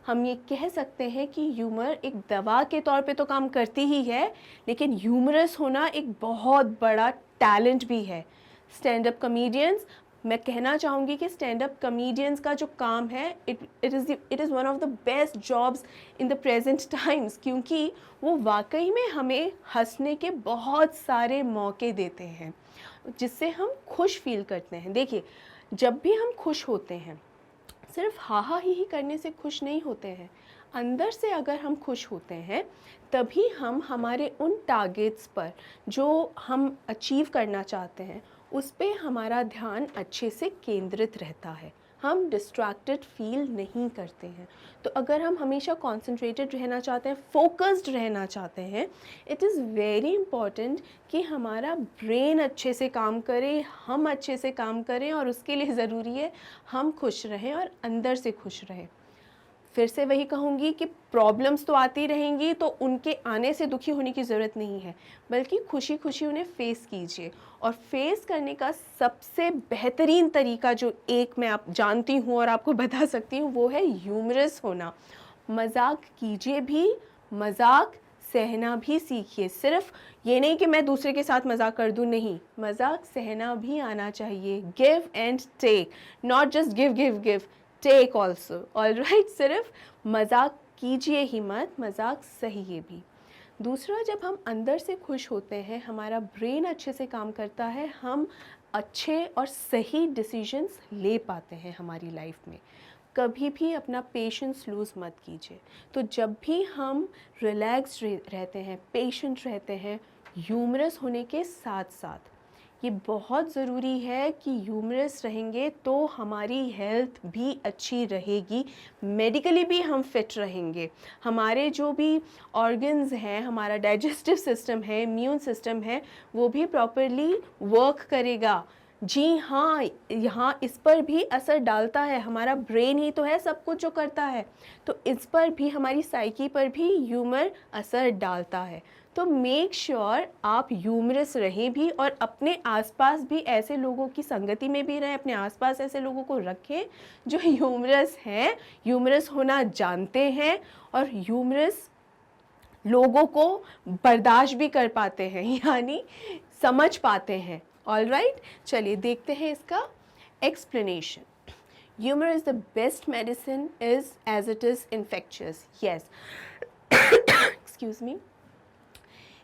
हम ये कह सकते हैं कि ह्यूमर एक दवा के तौर पे तो काम करती ही है, लेकिन ह्यूमरस होना एक बहुत बड़ा टैलेंट भी है। स्टैंड अप कॉमेडियंस, मैं कहना चाहूँगी कि स्टैंड अप कॉमेडियंस का जो काम है, it is one of the best jobs in the present times, क्योंकि वो वाकई में हमें हंसने के बहुत सारे मौके देते हैं जिससे हम खुश फील करते हैं। देखिए, जब भी हम खुश होते हैं, सिर्फ हा हा ही करने से खुश नहीं होते हैं। अंदर से अगर हम खुश होते हैं तभी हम हमारे उन टारगेट्स पर जो हम अचीव करना चाहते हैं उस पे हमारा ध्यान अच्छे से केंद्रित रहता है, हम डिस्ट्रैक्टेड फील नहीं करते हैं। तो अगर हम हमेशा कॉन्सेंट्रेटेड रहना चाहते हैं, फोकस्ड रहना चाहते हैं, इट इज़ वेरी इम्पॉर्टेंट कि हमारा ब्रेन अच्छे से काम करे, हम अच्छे से काम करें, और उसके लिए ज़रूरी है हम खुश रहें और अंदर से खुश रहें। फिर से वही कहूँगी कि प्रॉब्लम्स तो आती रहेंगी, तो उनके आने से दुखी होने की ज़रूरत नहीं है, बल्कि खुशी खुशी उन्हें फेस कीजिए। और फेस करने का सबसे बेहतरीन तरीका जो एक मैं आप जानती हूँ और आपको बता सकती हूँ, वो है ह्यूमरस होना। मजाक कीजिए भी, मजाक सहना भी सीखिए। सिर्फ ये नहीं कि मैं दूसरे के साथ मजाक कर दूँ, नहीं, मजाक सहना भी आना चाहिए। Give and take, not just give give give, take also. Alright, सिर्फ मजाक कीजिए ही मत, मजाक सहिए भी। दूसरा, जब हम अंदर से खुश होते हैं, हमारा ब्रेन अच्छे से काम करता है, हम अच्छे और सही डिसीजंस ले पाते हैं हमारी लाइफ में। कभी भी अपना पेशेंस लूज़ मत कीजिए। तो जब भी हम रिलैक्स रहते हैं, पेशेंट रहते हैं, ह्यूमरस होने के साथ साथ, ये बहुत ज़रूरी है कि ह्यूमरस रहेंगे तो हमारी हेल्थ भी अच्छी रहेगी, मेडिकली भी हम फिट रहेंगे, हमारे जो भी ऑर्गन्स हैं, हमारा डाइजेस्टिव सिस्टम है, इम्यून सिस्टम है, वो भी प्रॉपरली वर्क करेगा। जी हाँ, यहाँ इस पर भी असर डालता है, हमारा ब्रेन ही तो है सब कुछ जो करता है, तो इस पर भी, हमारी साइकी पर भी ह्यूमर असर डालता है। तो मेक श्योर आप ह्यूमरस रहें भी, और अपने आसपास भी ऐसे लोगों की संगति में भी रहें, अपने आसपास ऐसे लोगों को रखें जो ह्यूमरस हैं, ह्यूमरस होना जानते हैं और ह्यूमरस लोगों को बर्दाश्त भी कर पाते हैं, यानी समझ पाते हैं। ऑलराइट, चलिए देखते हैं इसका explanation. Humor is the best medicine is as it is infectious. Yes. Excuse me.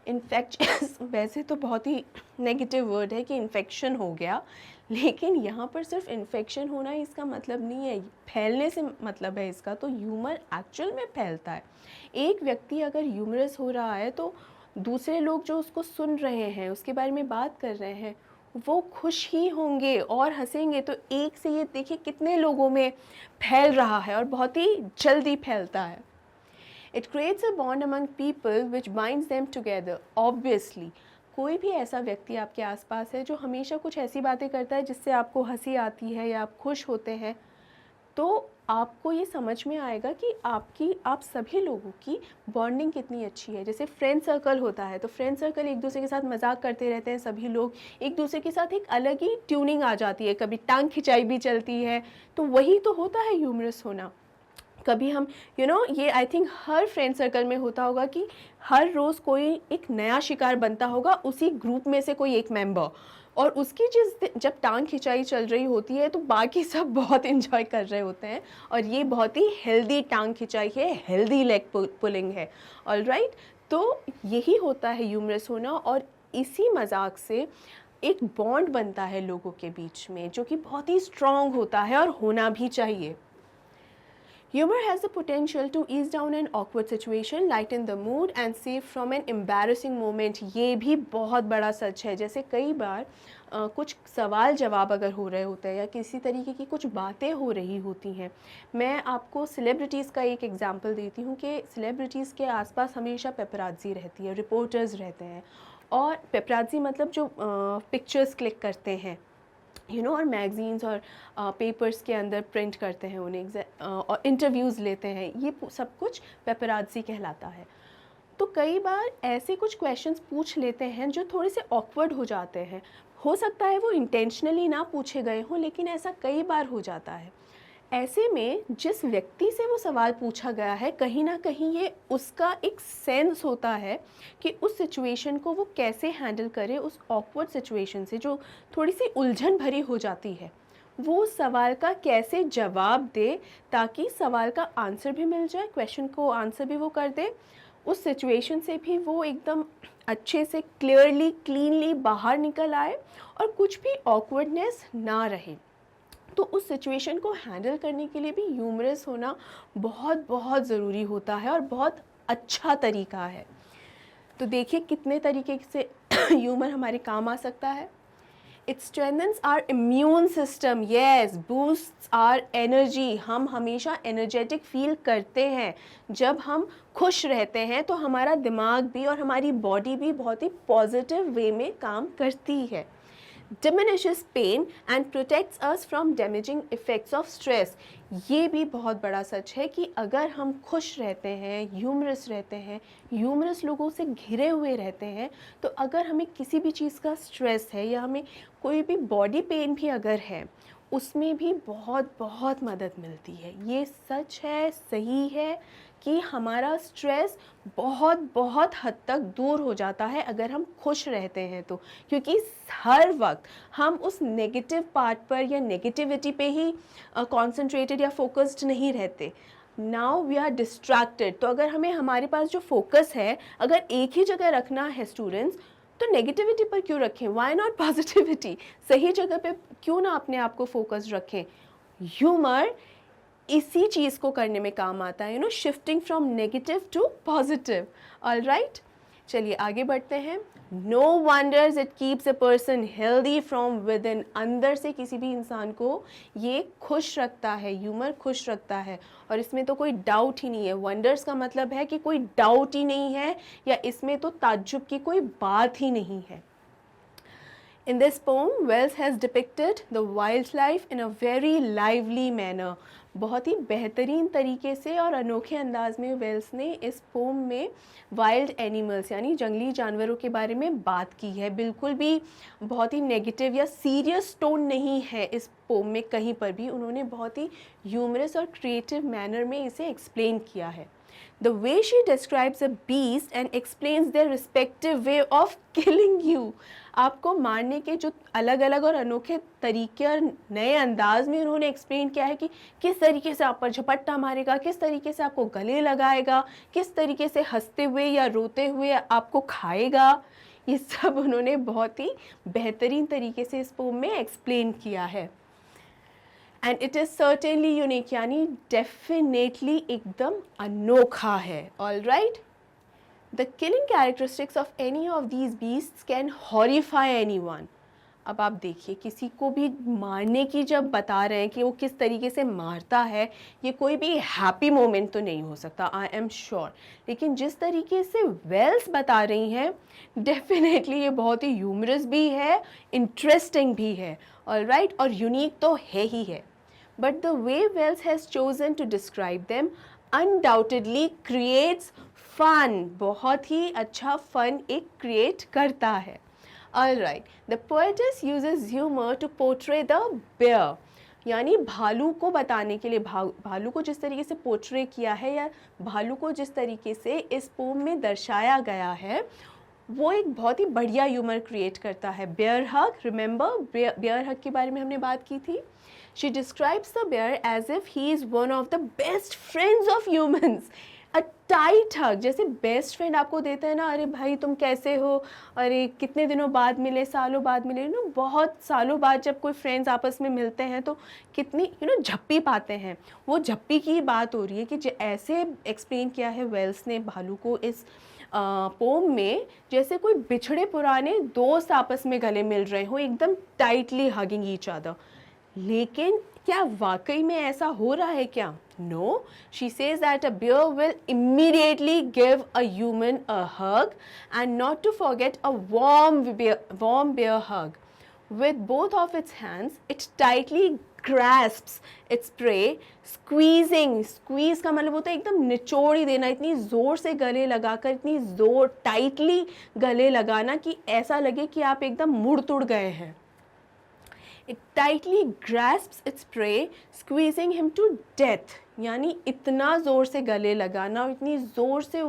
Infectious वैसे तो बहुत ही नेगेटिव वर्ड है कि इन्फेक्शन हो गया, लेकिन यहाँ पर सिर्फ इन्फेक्शन होना इसका मतलब नहीं है, फैलने से मतलब है इसका। तो ह्यूमर एक्चुअल में फैलता है। एक व्यक्ति अगर ह्यूमरस हो रहा है तो दूसरे लोग जो उसको सुन रहे हैं, उसके बारे में बात कर रहे हैं, वो खुश ही होंगे और हंसेंगे। तो एक से ये देखिए कितने लोगों में फैल रहा है और बहुत ही जल्दी फैलता है। It creates a bond among people which binds them together. Obviously, कोई भी ऐसा व्यक्ति आपके आसपास है जो हमेशा कुछ ऐसी बातें करता है जिससे आपको हंसी आती है या आप खुश होते हैं, तो आपको ये समझ में आएगा कि आप सभी लोगों की बॉन्डिंग कितनी अच्छी है। जैसे फ्रेंड सर्कल होता है, तो फ्रेंड सर्कल एक दूसरे के साथ मजाक करते रहते हैं, सभी लोग एक दूसरे के साथ एक अलग ही ट्यूनिंग आ जाती है, कभी टांग खिंचाई भी चलती है। तो वही तो होता है ह्यूमरस होना। कभी हम ये I think her friend circle में होता होगा कि हर रोज़ कोई एक नया शिकार बनता होगा, उसी ग्रुप में से कोई एक मेंबर, और उसकी जब टांग खिंचाई चल रही होती है तो बाकी सब बहुत इन्जॉय कर रहे होते हैं, और ये बहुत ही हेल्दी टांग खिंचाई है, हेल्दी लेग पुलिंग है। ऑलराइट, तो यही होता है ह्यूमरस होना, और इसी मजाक से एक बॉन्ड बनता है लोगों के बीच में जो कि बहुत ही स्ट्रॉन्ग होता है और होना भी चाहिए। Humor has the potential to ease down an awkward situation, lighten the mood and save from an embarrassing moment. ये भी बहुत बड़ा सच है। जैसे कई बार कुछ सवाल जवाब अगर हो रहे होते हैं या किसी तरीके की कुछ बातें हो रही होती हैं, मैं आपको सेलिब्रिटीज़ का एक एग्जांपल देती हूँ कि सेलिब्रिटीज़ के आसपास हमेशा पेपराज़ी रहती है, रिपोर्टर्स रहते हैं, और पेपराजी मतलब जो पिक्चर्स क्लिक करते हैं और मैगज़ीन्स और पेपर्स के अंदर प्रिंट करते हैं उन्हें, और इंटरव्यूज़ लेते हैं, ये सब कुछ पेपराजी कहलाता है। तो कई बार ऐसे कुछ क्वेश्चंस पूछ लेते हैं जो थोड़े से ऑकवर्ड हो जाते हैं। हो सकता है वो इंटेंशनली ना पूछे गए हों, लेकिन ऐसा कई बार हो जाता है। ऐसे में जिस व्यक्ति से वो सवाल पूछा गया है, कहीं ना कहीं ये उसका एक सेंस होता है कि उस सिचुएशन को वो कैसे हैंडल करे, उस ऑकवर्ड सिचुएशन से जो थोड़ी सी उलझन भरी हो जाती है, वो सवाल का कैसे जवाब दे ताकि सवाल का आंसर भी मिल जाए, क्वेश्चन को आंसर भी वो कर दे, उस सिचुएशन से भी वो एकदम अच्छे से क्लियरली क्लीनली बाहर निकल आए और कुछ भी ऑकवर्डनेस ना रहे। तो उस सिचुएशन को हैंडल करने के लिए भी ह्यूमरस होना बहुत बहुत ज़रूरी होता है और बहुत अच्छा तरीका है। तो देखिए कितने तरीके से ह्यूमर हमारे काम आ सकता है। It strengthens our immune system, yes, boosts our energy। हम हमेशा एनर्जेटिक फील करते हैं जब हम खुश रहते हैं, तो हमारा दिमाग भी और हमारी बॉडी भी बहुत ही पॉजिटिव वे में काम करती है। Diminishes pain and protects us from damaging effects of stress। ये भी बहुत बड़ा सच है कि अगर हम खुश रहते हैं, ह्यूमरस रहते हैं, ह्यूमरस लोगों से घिरे हुए रहते हैं, तो अगर हमें किसी भी चीज़ का स्ट्रेस है या हमें कोई भी बॉडी पेन भी अगर है, उसमें भी बहुत बहुत मदद मिलती है। ये सच है, सही है कि हमारा स्ट्रेस बहुत बहुत हद तक दूर हो जाता है अगर हम खुश रहते हैं तो, क्योंकि हर वक्त हम उस नेगेटिव पार्ट पर या नेगेटिविटी पे ही कॉन्सेंट्रेटेड या फोकस्ड नहीं रहते। Now we are distracted. तो अगर हमें हमारे पास जो फोकस है अगर एक ही जगह रखना है स्टूडेंट्स, तो नेगेटिविटी पर क्यों रखें, व्हाई नॉट पॉजिटिविटी। सही जगह पे क्यों ना अपने आप को फोकस रखें। ह्यूमर इसी चीज़ को करने में काम आता है, shifting from negative to positive. All right, चलिए आगे बढ़ते हैं। No wonders it keeps a person healthy from within. अंदर से किसी भी इंसान को ये खुश रखता है, ह्यूमर खुश रखता है, और इसमें तो कोई डाउट ही नहीं है। वंडर्स का मतलब है कि कोई डाउट ही नहीं है, या इसमें तो ताज्जुब की कोई बात ही नहीं है। In this poem, Wells has depicted the wildlife in a very lively manner। बहुत ही बेहतरीन तरीके से और अनोखे अंदाज में वेल्स ने इस पोम में वाइल्ड एनिमल्स यानी जंगली जानवरों के बारे में बात की है। बिल्कुल भी बहुत ही नेगेटिव या सीरियस टोन नहीं है इस पोम में, कहीं पर भी उन्होंने बहुत ही ह्यूमरस और क्रिएटिव मैनर में इसे एक्सप्लेन किया है। The way she describes a beast and explains their respective way of killing you। आपको मारने के जो अलग अलग और अनोखे तरीके और नए अंदाज में उन्होंने एक्सप्लेन किया है कि किस तरीके से आप पर झपट्टा मारेगा, किस तरीके से आपको गले लगाएगा, किस तरीके से हंसते हुए या रोते हुए आपको खाएगा, ये सब उन्होंने बहुत ही बेहतरीन तरीके से इस पोम में एक्सप्लेन किया है। And it is certainly unique, यानी डेफिनेटली एकदम अनोखा है। All right, the killing characteristics of any of these beasts can horrify anyone. अब आप देखिए, किसी को भी मारने की जब बता रहे हैं कि वो किस तरीके से मारता है, ये कोई भी हैप्पी मोमेंट तो नहीं हो सकता, आई एम श्योर। लेकिन जिस तरीके से वेल्स बता रही हैं, डेफिनेटली ये बहुत ही ह्यूमरस भी है, इंटरेस्टिंग भी है, ऑल राइट, और यूनिक तो है ही है। But the way Wells has chosen to describe them undoubtedly creates fun। बहुत ही अच्छा fun एक create करता है। Alright, the poetess uses humor to portray the bear। यानी भालू को बताने के लिए, भालू को जिस तरीके से पोर्ट्रे किया है या भालू को जिस तरीके से इस पोम में दर्शाया गया है, वो एक बहुत ही बढ़िया ह्यूमर क्रिएट करता है। बेयर हग, रिमेंबर बेयर हग के बारे में हमने बात की थी। She describes the bear as if he is one of the best friends of humans। A tight hug, जैसे बेस्ट फ्रेंड आपको देता है ना, अरे भाई तुम कैसे हो, अरे कितने दिनों बाद मिले, सालों बाद मिले, बहुत सालों बाद जब कोई फ्रेंड्स आपस में मिलते हैं तो कितनी झप्पी पाते हैं। वो झप्पी की बात हो रही है कि ऐसे एक्सप्लेन किया है वेल्स ने भालू को इस पोम में, जैसे कोई बिछड़े पुराने दोस्त आपस में गले मिल रहे हो, एकदम टाइटली हगिंग ईच अदर। लेकिन क्या वाकई में ऐसा हो रहा है क्या? No, she says that a bear will immediately give a human a hug and not to forget a warm bear hug. With both of its hands, it tightly grasps its prey, squeezing. Squeeze का मतलब होता है एकदम निचोड़ ही देना, इतनी ज़ोर से गले लगाकर, इतनी ज़ोर टाइटली गले लगाना कि ऐसा लगे कि आप एकदम मुड़ तुड़ गए हैं. It tightly grasps its prey, squeezing him to death. यानी इतना ज़ोर से गले लगाना और इतनी ज़ोर से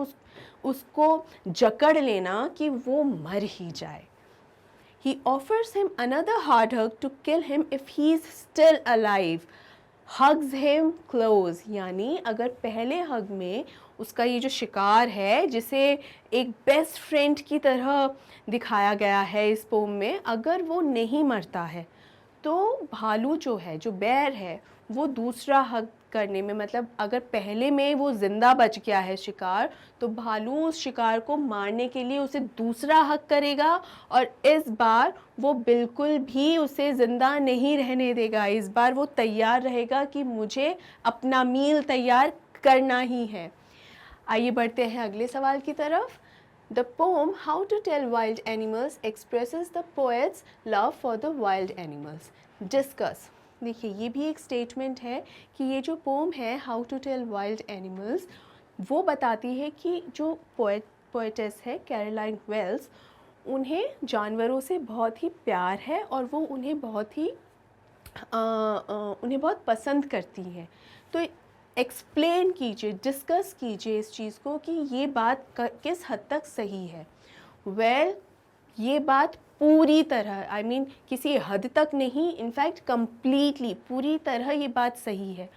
उसको जकड़ लेना कि वो मर ही जाए. He offers him another hard hug to kill him if he is still alive. Hugs him close. यानी अगर पहले हग में उसका ये जो शिकार है, जिसे एक बेस्ट फ्रेंड की तरह दिखाया गया है इस पोम में, अगर वो नहीं मरता है तो भालू जो है, जो बेर है, वो दूसरा हग करने में, मतलब अगर पहले में वो ज़िंदा बच गया है शिकार, तो भालू उस शिकार को मारने के लिए उसे दूसरा हग करेगा और इस बार वो बिल्कुल भी उसे ज़िंदा नहीं रहने देगा. इस बार वो तैयार रहेगा कि मुझे अपना मील तैयार करना ही है. आइए बढ़ते हैं अगले सवाल की तरफ. The poem How to Tell Wild Animals expresses the poet's love for the wild animals. Discuss. देखिए, ये भी एक स्टेटमेंट है कि ये जो पोम है How to Tell Wild Animals, वो बताती है कि जो पोएटेस है कैरोलाइन वेल्स, उन्हें जानवरों से बहुत ही प्यार है और वो उन्हें बहुत पसंद करती हैं. तो एक्सप्लेन कीजिए, डिस्कस कीजिए इस चीज़ को कि ये बात किस हद तक सही है. वेल, ये बात पूरी तरह, I mean किसी हद तक नहीं, इनफैक्ट कम्प्लीटली पूरी तरह ये बात सही है.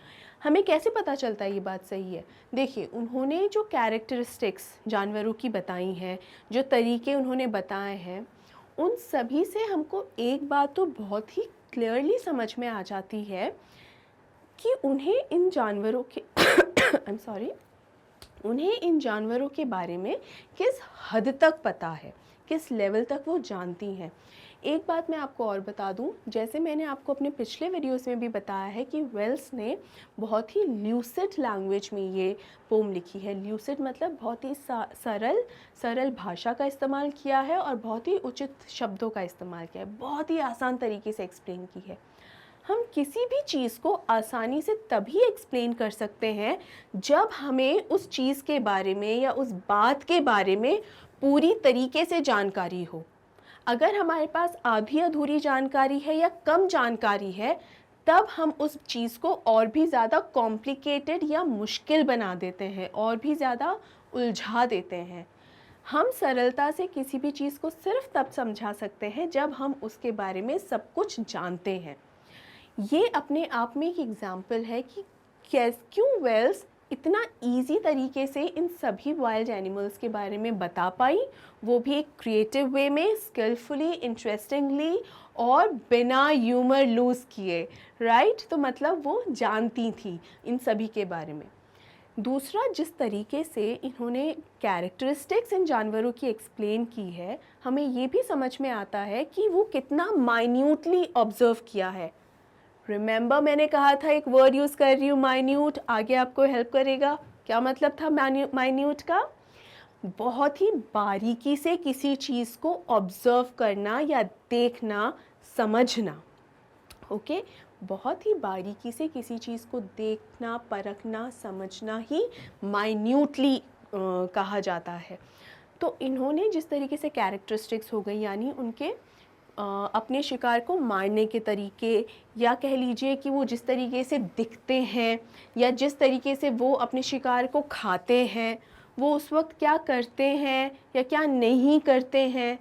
हमें कैसे पता चलता है ये बात सही है? देखिए, उन्होंने जो कैरेक्टरिस्टिक्स जानवरों की बताई हैं, जो तरीके उन्होंने बताए हैं, उन सभी से हमको एक बात तो बहुत ही क्लियरली समझ में आ जाती है कि उन्हें इन जानवरों के उन्हें इन जानवरों के बारे में किस हद तक पता है, किस लेवल तक वो जानती हैं. एक बात मैं आपको और बता दूं, जैसे मैंने आपको अपने पिछले वीडियोस में भी बताया है कि वेल्स ने बहुत ही ल्यूसिड लैंग्वेज में ये पोम लिखी है. ल्यूसिड मतलब बहुत ही सरल भाषा का इस्तेमाल किया है और बहुत ही उचित शब्दों का इस्तेमाल किया है, बहुत ही आसान तरीके से एक्सप्लेन की है. हम किसी भी चीज़ को आसानी से तभी एक्सप्लेन कर सकते हैं जब हमें उस चीज़ के बारे में या उस बात के बारे में पूरी तरीके से जानकारी हो. अगर हमारे पास आधी अधूरी जानकारी है या कम जानकारी है, तब हम उस चीज़ को और भी ज़्यादा कॉम्प्लिकेटेड या मुश्किल बना देते हैं, और भी ज़्यादा उलझा देते हैं. हम सरलता से किसी भी चीज़ को सिर्फ तब समझा सकते हैं जब हम उसके बारे में सब कुछ जानते हैं. ये अपने आप में एक एग्ज़ाम्पल है कि क्यों वेल्स इतना इजी तरीके से इन सभी वाइल्ड एनिमल्स के बारे में बता पाई, वो भी एक क्रिएटिव वे में, स्किलफुली, इंटरेस्टिंगली और बिना ह्यूमर लूज़ किए. राइट? तो मतलब वो जानती थी इन सभी के बारे में. दूसरा, जिस तरीके से इन्होंने कैरेक्टरिस्टिक्स इन जानवरों की एक्सप्लेन की है, हमें ये भी समझ में आता है कि वो कितना माइन्यूटली ऑब्ज़र्व किया है. रिमेंबर, मैंने कहा था एक वर्ड यूज़ कर रही हूँ, माइन्यूट, आगे आपको हेल्प करेगा. क्या मतलब था माइन्यूट का? बहुत ही बारीकी से किसी चीज़ को ऑब्ज़र्व करना या देखना, समझना. ओके, बहुत ही बारीकी से किसी चीज़ को देखना, परखना, समझना ही माइन्यूटली कहा जाता है. तो इन्होंने जिस तरीके से कैरेक्टरिस्टिक्स हो गई, यानी उनके अपने शिकार को मारने के तरीके, या कह लीजिए कि वो जिस तरीके से दिखते हैं या जिस तरीके से वो अपने शिकार को खाते हैं, वो उस वक्त क्या करते हैं या क्या नहीं करते हैं,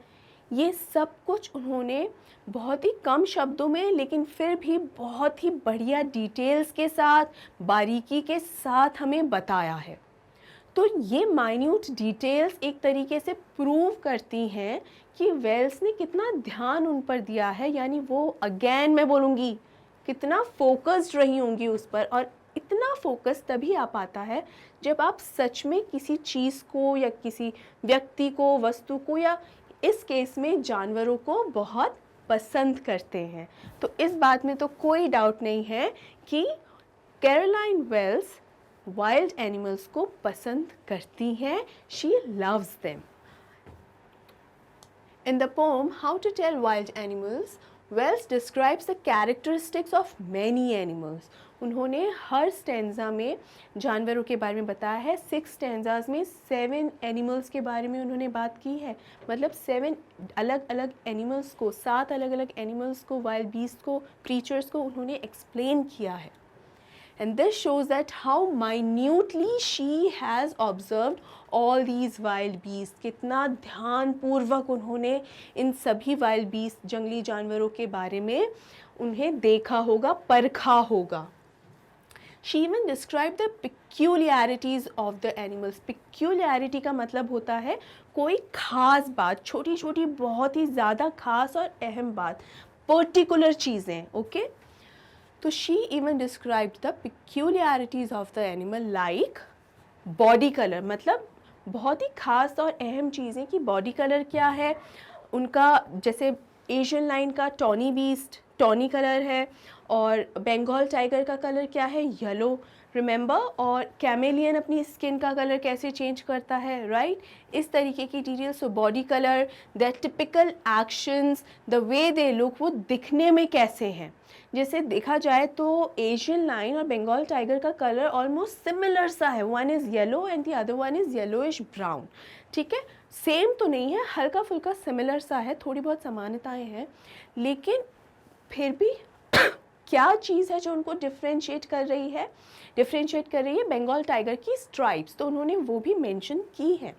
ये सब कुछ उन्होंने बहुत ही कम शब्दों में, लेकिन फिर भी बहुत ही बढ़िया डिटेल्स के साथ, बारीकी के साथ हमें बताया है. तो ये माइन्यूट डिटेल्स एक तरीके से प्रूव करती हैं कि वेल्स ने कितना ध्यान उन पर दिया है, यानी वो, अगेन मैं बोलूँगी, कितना फोकस्ड रही होंगी उस पर. और इतना फोकस तभी आ पाता है जब आप सच में किसी चीज़ को या किसी व्यक्ति को, वस्तु को, या इस केस में जानवरों को बहुत पसंद करते हैं। तो इस बात में तो कोई डाउट नहीं है कि कैरोलाइन वेल्स वाइल्ड एनिमल्स को पसंद करती हैं, she loves them. In the poem How to Tell Wild Animals, Wells describes the characteristics of many animals. उन्होंने हर स्टेंजा में जानवरों के बारे में बताया है। 6 स्टेंजाज में 7 एनिमल्स के बारे में उन्होंने बात की है। मतलब 7 अलग अलग एनिमल्स को, 7 अलग अलग एनिमल्स को, वाइल्ड बीस्ट को, क्रीचर्स को उन्होंने एक्सप्लेन किया है। And this shows that how minutely she has observed all these wild beasts. कितना ध्यानपूर्वक उन्होंने इन सभी wild beasts, जंगली जानवरों के बारे में उन्हें देखा होगा, परखा होगा। She even described the peculiarities of the animals. Peculiarity का मतलब होता है कोई खास बात, छोटी छोटी बहुत ही ज़्यादा खास और अहम बात, पर्टिकुलर चीज़ें, ओके। तो she even described the peculiarities of the animal like body color, मतलब बहुत ही खास और अहम चीज़ें कि बॉडी कलर क्या है उनका। जैसे एशियन लाइन का टॉनी बीस्ट टॉनी कलर है, और बंगाल टाइगर का कलर क्या है, येलो, रिमेंबर। और कैमेलियन अपनी स्किन का कलर कैसे चेंज करता है, राइट। इस तरीके की details. So body colour, the typical actions, the way they look, वो दिखने में कैसे हैं। जैसे देखा जाए तो एशियन लाइन और बंगाल टाइगर का कलर ऑलमोस्ट सिमिलर सा है। One is yellow and the other one is yellowish brown, ठीक है। सेम तो नहीं है, हल्का फुल्का सिमिलर सा है, थोड़ी बहुत समानताएं हैं, लेकिन फिर भी क्या चीज़ है जो उनको डिफ्रेंशिएट कर रही है, बंगाल टाइगर की स्ट्राइप्स। तो उन्होंने वो भी मेंशन की है।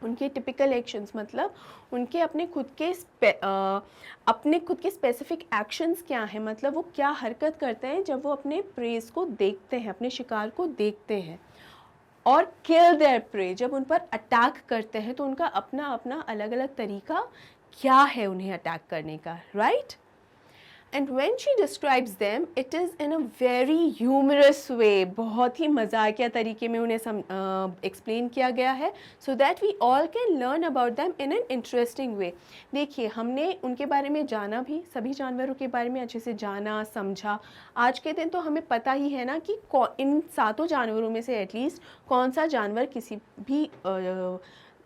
उनके टिपिकल एक्शंस मतलब उनके अपने खुद के स्पेसिफिक एक्शंस क्या हैं, मतलब वो क्या हरकत करते हैं जब वो अपने प्रेस को देखते हैं, अपने शिकार को देखते हैं। और किल देयर प्रे, जब उन पर अटैक करते हैं तो उनका अपना अपना अलग अलग तरीका क्या है उन्हें अटैक करने का, right. And when she describes them it is in a very humorous way, बहुत ही मजाकिया तरीके में उन्हें एक्सप्लेन किया गया है, so that we all can learn about them in an interesting way. देखिए, हमने उनके बारे में जाना भी, सभी जानवरों के बारे में अच्छे से जाना समझा। आज के दिन तो हमें पता ही है ना कि इन 7 जानवरों में से एटलीस्ट कौन सा जानवर किसी भी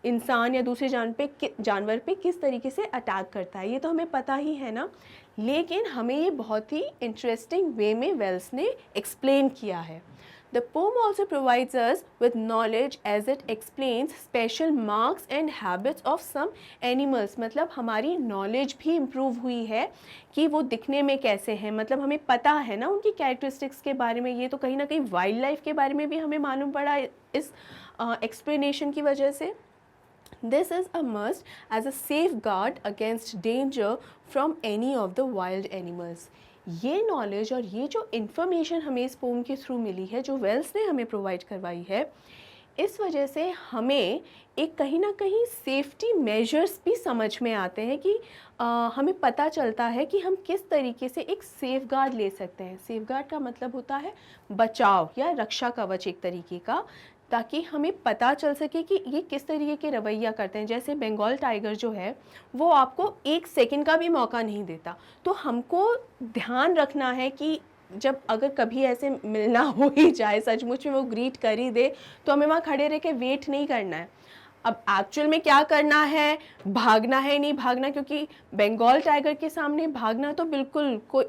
इंसान या दूसरे जानवर पे किस तरीके से अटैक करता है, ये तो हमें पता ही है ना। लेकिन हमें ये बहुत ही इंटरेस्टिंग वे में वेल्स ने एक्सप्लेन किया है। The poem also provides us with knowledge as it explains special marks and habits of some animals. मतलब हमारी नॉलेज भी इम्प्रूव हुई है कि वो दिखने में कैसे हैं, मतलब हमें पता है ना उनकी कैरेक्टरिस्टिक्स के बारे में। ये तो कहीं ना कहीं वाइल्ड लाइफ के बारे में भी हमें मालूम पड़ा इस एक्सप्लेनेशन की वजह से। This is a must as a safeguard against danger from any of the wild animals. ये नॉलेज और ये जो इन्फॉर्मेशन हमें इस पोम के थ्रू मिली है, जो वेल्स ने हमें प्रोवाइड करवाई है, इस वजह से हमें एक कहीं ना कहीं सेफ्टी मेजर्स भी समझ में आते हैं कि हमें पता चलता है कि हम किस तरीके से एक सेफगार्ड ले सकते हैं। सेफगार्ड का मतलब होता है बचाव या रक्षा कवच एक तरीके का, ताकि हमें पता चल सके कि ये किस तरीके के रवैया करते हैं। जैसे बंगाल टाइगर जो है वो आपको 1 सेकंड का भी मौका नहीं देता, तो हमको ध्यान रखना है कि जब अगर कभी ऐसे मिलना हो ही जाए, सचमुच में वो ग्रीट कर ही दे, तो हमें वहाँ खड़े रह के वेट नहीं करना है। अब एक्चुअल में क्या करना है, भागना है नहीं भागना, क्योंकि बंगाल टाइगर के सामने भागना तो बिल्कुल कोई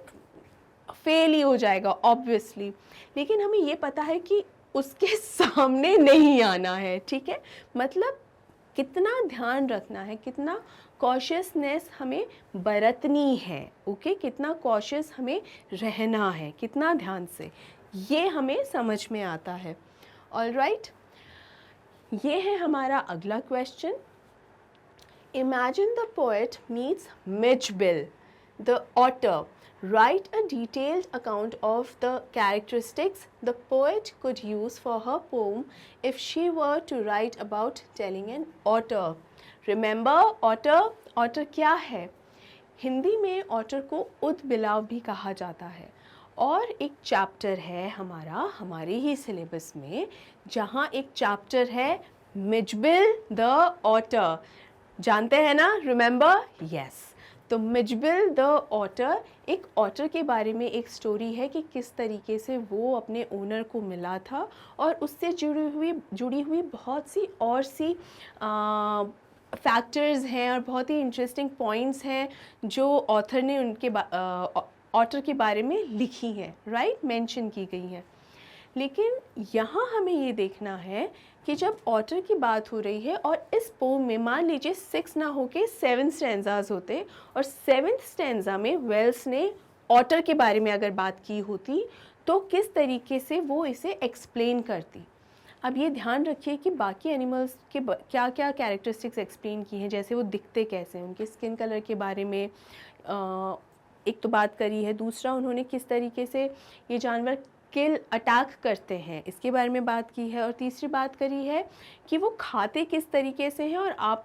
फेल ही हो जाएगा ऑब्वियसली। लेकिन हमें ये पता है कि उसके सामने नहीं आना है, ठीक है। मतलब कितना ध्यान रखना है, कितना कॉशियसनेस हमें बरतनी है, ओके, कितना कॉशियस हमें रहना है, कितना ध्यान से, ये हमें समझ में आता है। ऑलराइट, ये है हमारा अगला question. Imagine the poet meets Mijbil the otter. Write a detailed account of the characteristics the poet could use for her poem if she were to write about telling an otter. Remember otter? Otter क्या है? हिंदी में otter को ऊदबिलाव भी कहा जाता है, और एक चैप्टर है हमारे ही सिलेबस में, जहाँ एक चैप्टर है मिचबिल द ऑटर। जानते हैं ना? रिमेंबर? यस। तो मिजबिल द ऑटर, एक ऑटर के बारे में एक स्टोरी है कि किस तरीके से वो अपने ओनर को मिला था और उससे जुड़ी हुई बहुत सी और सी फैक्टर्स हैं और बहुत ही इंटरेस्टिंग पॉइंट्स हैं जो ऑथर ने उनके ऑटर के बारे में लिखी हैं, राइट, मेंशन की गई हैं। लेकिन यहाँ हमें ये देखना है कि जब ऑटर की बात हो रही है और इस पोम में मान लीजिए 6 ना होके 7 स्टैंजाज होते और 7th स्टैंजा में वेल्स ने ऑटर के बारे में अगर बात की होती तो किस तरीके से वो इसे एक्सप्लेन करती। अब ये ध्यान रखिए कि बाकी एनिमल्स के क्या क्या कैरेक्टरिस्टिक्स एक्सप्लेन की हैं, जैसे वो दिखते कैसे हैं, उनके स्किन कलर के बारे में एक तो बात करी है, दूसरा उन्होंने किस तरीके से ये जानवर अटैक करते हैं इसके बारे में बात की है, और तीसरी बात करी है कि वो खाते किस तरीके से हैं और आप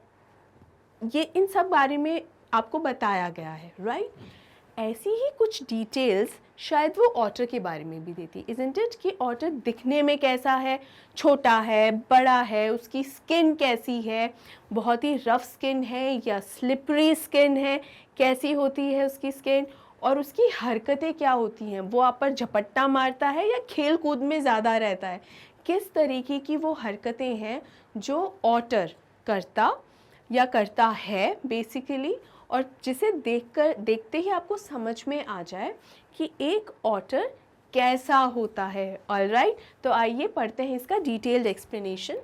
ये इन सब बारे में आपको बताया गया है, राइट। ऐसी ही कुछ डिटेल्स शायद वो ऑटर के बारे में भी देती, इज़न्ट इट, कि ऑटर दिखने में कैसा है, छोटा है, बड़ा है, उसकी स्किन कैसी है, बहुत ही रफ स्किन है या स्लिपरी स्किन है, कैसी होती है उसकी स्किन, और उसकी हरकतें क्या होती हैं, वो आप पर झपट्टा मारता है या खेल कूद में ज़्यादा रहता है, किस तरीके की वो हरकतें हैं जो ऑटर करता है बेसिकली, और जिसे देखते ही आपको समझ में आ जाए कि एक ऑटर कैसा होता है। ऑलराइट, तो आइए पढ़ते हैं इसका detailed explanation.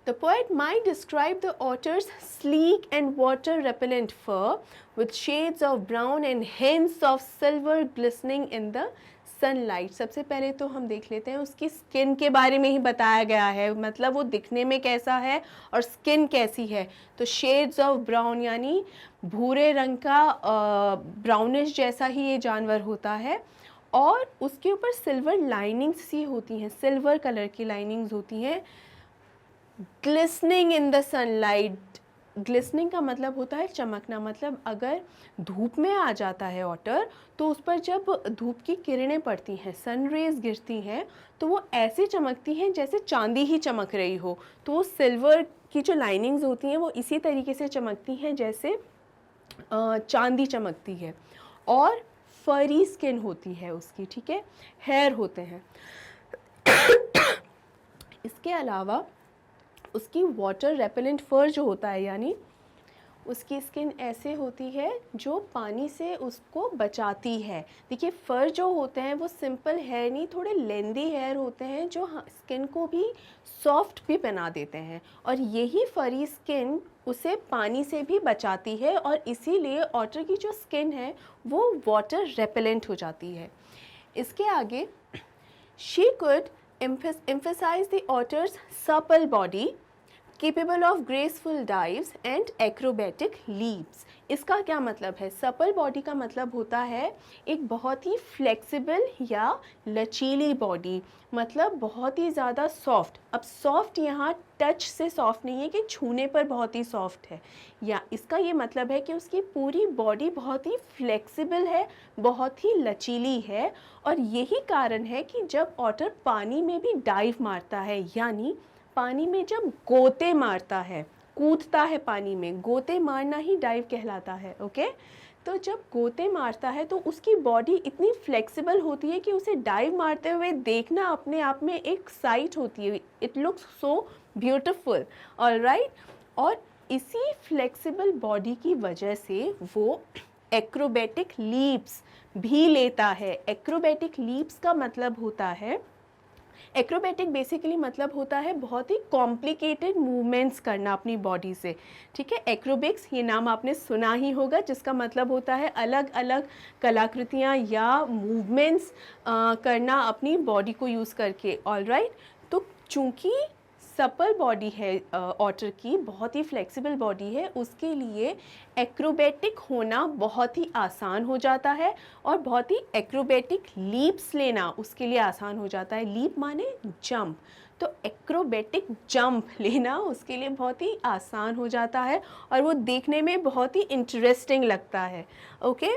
The poet might describe the otter's sleek and water-repellent fur with shades of brown and hints of silver glistening in the sunlight। सबसे पहले तो हम देख लेते हैं उसकी स्किन के बारे में ही बताया गया है, मतलब वो दिखने में कैसा है और स्किन कैसी है। तो शेड्स ऑफ ब्राउन यानी भूरे रंग का ब्राउनिश जैसा ही ये जानवर होता है, और उसके ऊपर सिल्वर लाइनिंग्स सी होती हैं, सिल्वर कलर की लाइनिंग्स होती हैं। Glistening in the sunlight, glistening का मतलब होता है चमकना, मतलब अगर धूप में आ जाता है ऑटर तो उस पर जब धूप की किरणें पड़ती हैं, सन रेज गिरती हैं, तो वो ऐसे चमकती हैं जैसे चांदी ही चमक रही हो। तो वो सिल्वर की जो लाइनिंग्स होती हैं वो इसी तरीके से चमकती हैं जैसे चांदी चमकती है, और फरी स्किन होती है उसकी, ठीक है, हेयर होते हैं। इसके अलावा उसकी वाटर रेपेलेंट फर जो होता है, यानी उसकी स्किन ऐसे होती है जो पानी से उसको बचाती है। देखिए फर जो होते हैं वो सिंपल हेयर नहीं, थोड़े लेंदी हेयर होते हैं जो स्किन को भी सॉफ्ट भी बना देते हैं, और यही फरी स्किन उसे पानी से भी बचाती है, और इसीलिए ऑटर की जो स्किन है वो वाटर रेपेलेंट हो जाती है। इसके आगे she could emphasize the otter's supple body capable of graceful dives and acrobatic leaps। इसका क्या मतलब है? सपल बॉडी का मतलब होता है एक बहुत ही फ्लेक्सिबल या लचीली बॉडी, मतलब बहुत ही ज़्यादा सॉफ्ट। अब सॉफ्ट यहाँ टच से सॉफ्ट नहीं है कि छूने पर बहुत ही सॉफ्ट है, या इसका ये मतलब है कि उसकी पूरी बॉडी बहुत ही फ्लेक्सिबल है, बहुत ही लचीली है, और यही कारण है कि जब ऑटर पानी में भी डाइव मारता है, यानी पानी में जब गोते मारता है, कूदता है पानी में, गोते मारना ही डाइव कहलाता है, ओके। तो जब गोते मारता है तो उसकी बॉडी इतनी फ्लेक्सिबल होती है कि उसे डाइव मारते हुए देखना अपने आप में एक साइट होती है, it looks so beautiful, alright. और इसी फ्लेक्सिबल बॉडी की वजह से वो एक्रोबेटिक लीप्स भी लेता है। एक्रोबेटिक लीप्स का मतलब होता है, एक्रोबेटिक बेसिकली मतलब होता है बहुत ही कॉम्प्लिकेटेड मूवमेंट्स करना अपनी बॉडी से, ठीक है। एक्रोबिक्स ये नाम आपने सुना ही होगा, जिसका मतलब होता है अलग अलग कलाकृतियाँ या मूवमेंट्स करना अपनी बॉडी को यूज़ करके, ऑलराइट। तो चूँकि सपल बॉडी है ऑटर की, बहुत ही फ्लेक्सिबल बॉडी है, उसके लिए एक्रोबेटिक होना बहुत ही आसान हो जाता है, और बहुत ही एक्रोबेटिक लीप्स लेना उसके लिए आसान हो जाता है। लीप माने जंप, तो एक्रोबेटिक जंप लेना उसके लिए बहुत ही आसान हो जाता है, और वो देखने में बहुत ही इंटरेस्टिंग लगता है, ओके।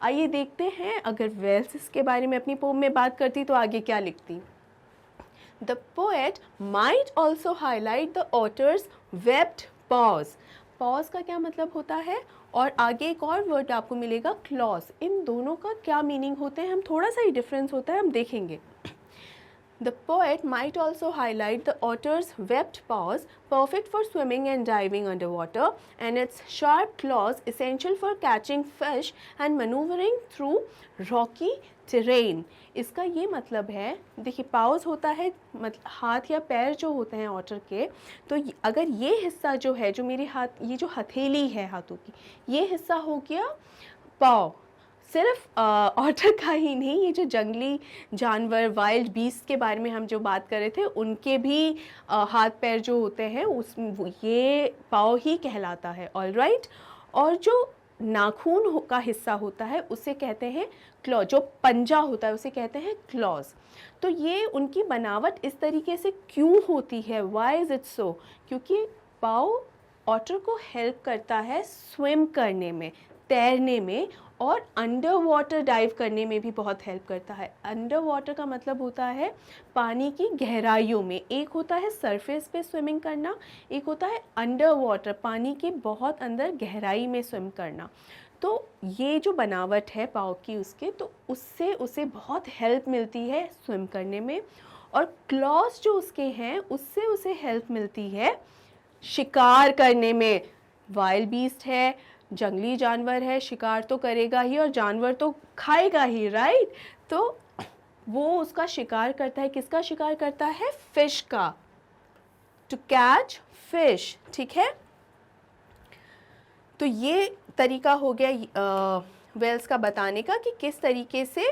आइए देखते हैं अगर वेल्स इसके बारे में अपनी पोम में बात करती तो आगे क्या लिखती। The poet might also highlight the otter's webbed paws। paws का क्या मतलब होता है? और आगे एक और वर्ड आपको मिलेगा क्लॉज। इन दोनों का क्या मीनिंग होते हैं, हम थोड़ा सा ही डिफरेंस होता है, हम देखेंगे। The poet might also highlight the otter's webbed paws, perfect for swimming and diving underwater, and its sharp claws essential for catching fish and maneuvering through rocky terrain. इसका ये मतलब है, देखिए पाउज होता है मतलब हाथ या पैर जो होते हैं ऑटर के, तो अगर ये हिस्सा जो है, जो मेरे हाथ, ये जो हथेली है हाथों की, ये हिस्सा हो गया पाव। सिर्फ ऑटर का ही नहीं, ये जो जंगली जानवर, वाइल्ड बीस्ट के बारे में हम जो बात कर रहे थे, उनके भी हाथ पैर जो होते हैं उस ये पाँव ही कहलाता है। ऑलराइट। और जो नाखून का हिस्सा होता है उसे कहते हैं क्लॉ, जो पंजा होता है उसे कहते हैं क्लॉज। तो ये उनकी बनावट इस तरीके से क्यों होती है, वाई इज़ इट सो? क्योंकि पाँव ऑटर को हेल्प करता है स्विम करने में, तैरने में, और अंडर वाटर डाइव करने में भी बहुत हेल्प करता है। अंडर वाटर का मतलब होता है पानी की गहराइयों में। एक होता है सरफेस पे स्विमिंग करना, एक होता है अंडर वाटर, पानी के बहुत अंदर गहराई में स्विम करना। तो ये जो बनावट है पाँव की उसके, तो उससे उसे बहुत हेल्प मिलती है स्विम करने में। और क्लॉज जो उसके हैं उससे उसे हेल्प मिलती है शिकार करने में। वाइल्ड बीस्ट है, जंगली जानवर है, शिकार तो करेगा ही और जानवर तो खाएगा ही, राइट? तो वो उसका शिकार करता है, किसका शिकार करता है? फिश का, टू कैच फिश। ठीक है, तो ये तरीका हो गया वेल्स का बताने का कि किस तरीके से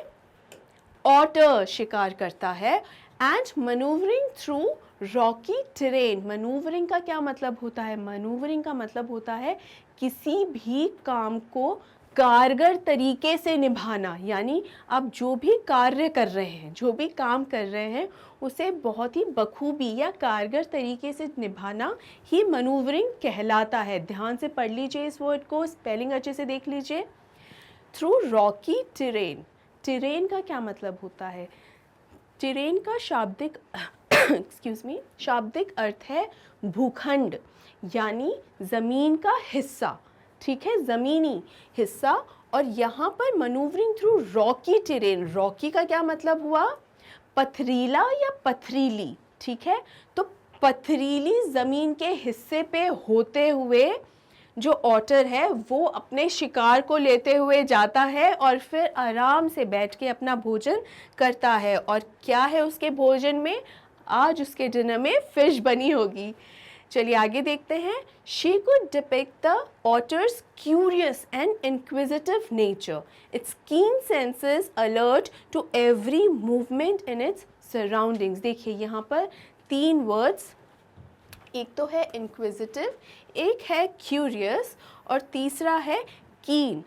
ऑटर शिकार करता है। And manoeuvring through Rocky terrain. Manoeuvring का क्या मतलब होता है? मनूवरिंग का मतलब होता है किसी भी काम को कारगर तरीके से निभाना। यानी आप जो भी कार्य कर रहे हैं, जो भी काम कर रहे हैं, उसे बहुत ही बखूबी या कारगर तरीके से निभाना ही मनूवरिंग कहलाता है। ध्यान से पढ़ लीजिए इस वर्ड को, स्पेलिंग अच्छे से देख लीजिए। Through Rocky terrain. टेरेन का क्या मतलब होता है? टेरेन का शाब्दिक एक्सक्यूज़ मी, शाब्दिक अर्थ है भूखंड, यानी ज़मीन का हिस्सा। ठीक है, ज़मीनी हिस्सा। और यहाँ पर manoeuvring through Rocky terrain, Rocky का क्या मतलब हुआ? पथरीला या पथरीली। ठीक है, तो पथरीली ज़मीन के हिस्से पे होते हुए जो ऑटर है वो अपने शिकार को लेते हुए जाता है और फिर आराम से बैठ के अपना भोजन करता है। और क्या है उसके भोजन में? आज उसके डिनर में फिश बनी होगी। चलिए आगे देखते हैं। She could depict the otter's curious and inquisitive nature, its keen senses alert to every movement in its surroundings। देखिए यहाँ पर 3 वर्ड्स, एक तो है inquisitive, एक है curious और तीसरा है keen।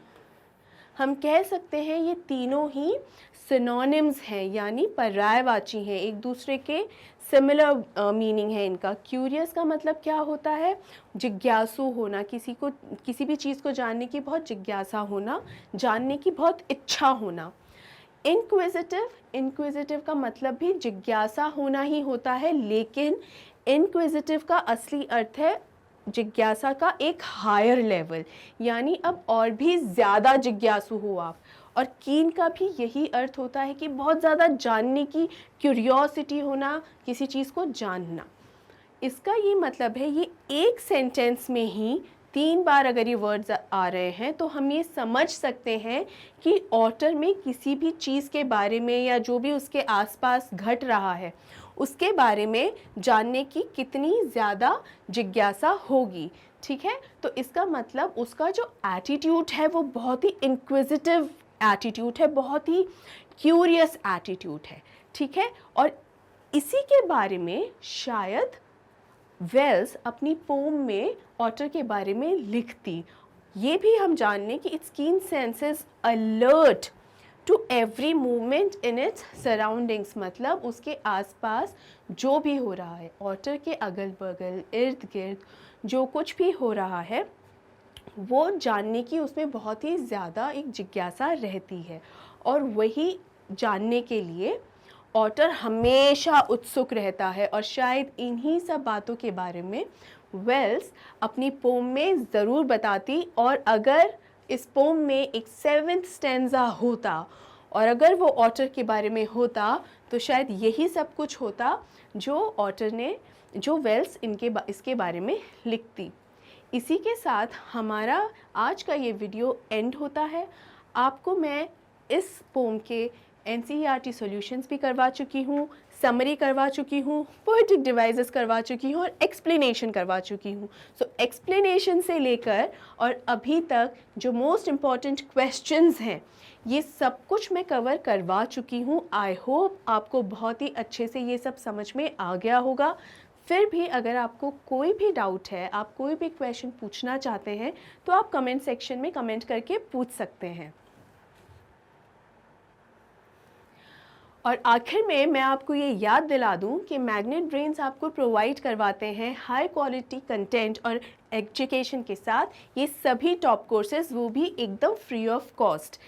हम कह सकते हैं ये तीनों ही सिनोनिम्स हैं, यानी पर्यायवाची हैं, एक दूसरे के सिमिलर मीनिंग है इनका। क्यूरियस का मतलब क्या होता है? जिज्ञासु होना, किसी भी चीज़ को जानने की बहुत जिज्ञासा होना, जानने की बहुत इच्छा होना। इंक्विजिटिव का मतलब भी जिज्ञासा होना ही होता है, लेकिन इंक्विजिटिव का असली अर्थ है जिज्ञासा का एक हायर लेवल, यानी अब और भी ज़्यादा जिज्ञासु हो आप। और कीन का भी यही अर्थ होता है कि बहुत ज़्यादा जानने की क्यूरियोसिटी होना, किसी चीज़ को जानना। इसका ये मतलब है, ये एक सेंटेंस में ही 3 बार अगर ये वर्ड्स आ रहे हैं तो हम ये समझ सकते हैं कि ऑटर में किसी भी चीज़ के बारे में या जो भी उसके आसपास घट रहा है उसके बारे में जानने की कितनी ज़्यादा जिज्ञासा होगी। ठीक है, तो इसका मतलब उसका जो एटीट्यूड है वो बहुत ही इंक्विजिटिव एटीट्यूड है, बहुत ही क्यूरियस एटीट्यूड है। ठीक है, और इसी के बारे में शायद वेल्स अपनी पोम में ऑटर के बारे में लिखती। ये भी हम जान लें कि its keen senses alert to every movement in its surroundings, मतलब उसके आसपास जो भी हो रहा है, ऑटर के अगल बगल इर्द गिर्द जो कुछ भी हो रहा है वो जानने की उसमें बहुत ही ज़्यादा एक जिज्ञासा रहती है। और वही जानने के लिए ऑटर हमेशा उत्सुक रहता है और शायद इन्हीं सब बातों के बारे में वेल्स अपनी पोम में ज़रूर बताती, और अगर इस पोम में एक 7th स्टैंजा होता और अगर वो ऑटर के बारे में होता तो शायद यही सब कुछ होता जो वेल्स इसके बारे में लिखती। इसी के साथ हमारा आज का ये वीडियो एंड होता है। आपको मैं इस पोम के NCERT सॉल्यूशंस भी करवा चुकी हूँ, समरी करवा चुकी हूँ, पोएटिक डिवाइसेस करवा चुकी हूँ और एक्सप्लेनेशन करवा चुकी हूँ। सो एक्सप्लेनेशन से लेकर और अभी तक जो मोस्ट इम्पॉर्टेंट क्वेश्चंस हैं, ये सब कुछ मैं कवर करवा चुकी हूँ। आई होप आपको बहुत ही अच्छे से ये सब समझ में आ गया होगा। फिर भी अगर आपको कोई भी डाउट है, आप कोई भी क्वेश्चन पूछना चाहते हैं, तो आप कमेंट सेक्शन में कमेंट करके पूछ सकते हैं। और आखिर में मैं आपको ये याद दिला दूं कि मैग्नेट ब्रेन्स आपको प्रोवाइड करवाते हैं हाई क्वालिटी कंटेंट और एजुकेशन के साथ ये सभी टॉप कोर्सेज, वो भी एकदम free of cost.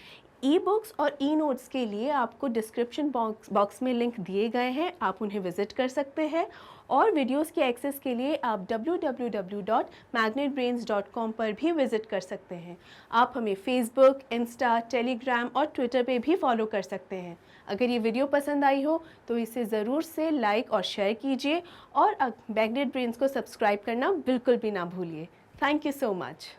E books और ई नोट्स के लिए आपको डिस्क्रिप्शन बॉक्स में लिंक दिए गए हैं, आप उन्हें विज़िट कर सकते हैं। और वीडियोस के एक्सेस के लिए आप www.magnetbrains.com पर भी विज़िट कर सकते हैं। आप हमें फेसबुक, इंस्टा, टेलीग्राम और ट्विटर पे भी फॉलो कर सकते हैं। अगर ये वीडियो पसंद आई हो तो इसे ज़रूर से लाइक और शेयर कीजिए और मैग्नेट ब्रेन्स को सब्सक्राइब करना बिल्कुल भी ना भूलिए। Thank you so much.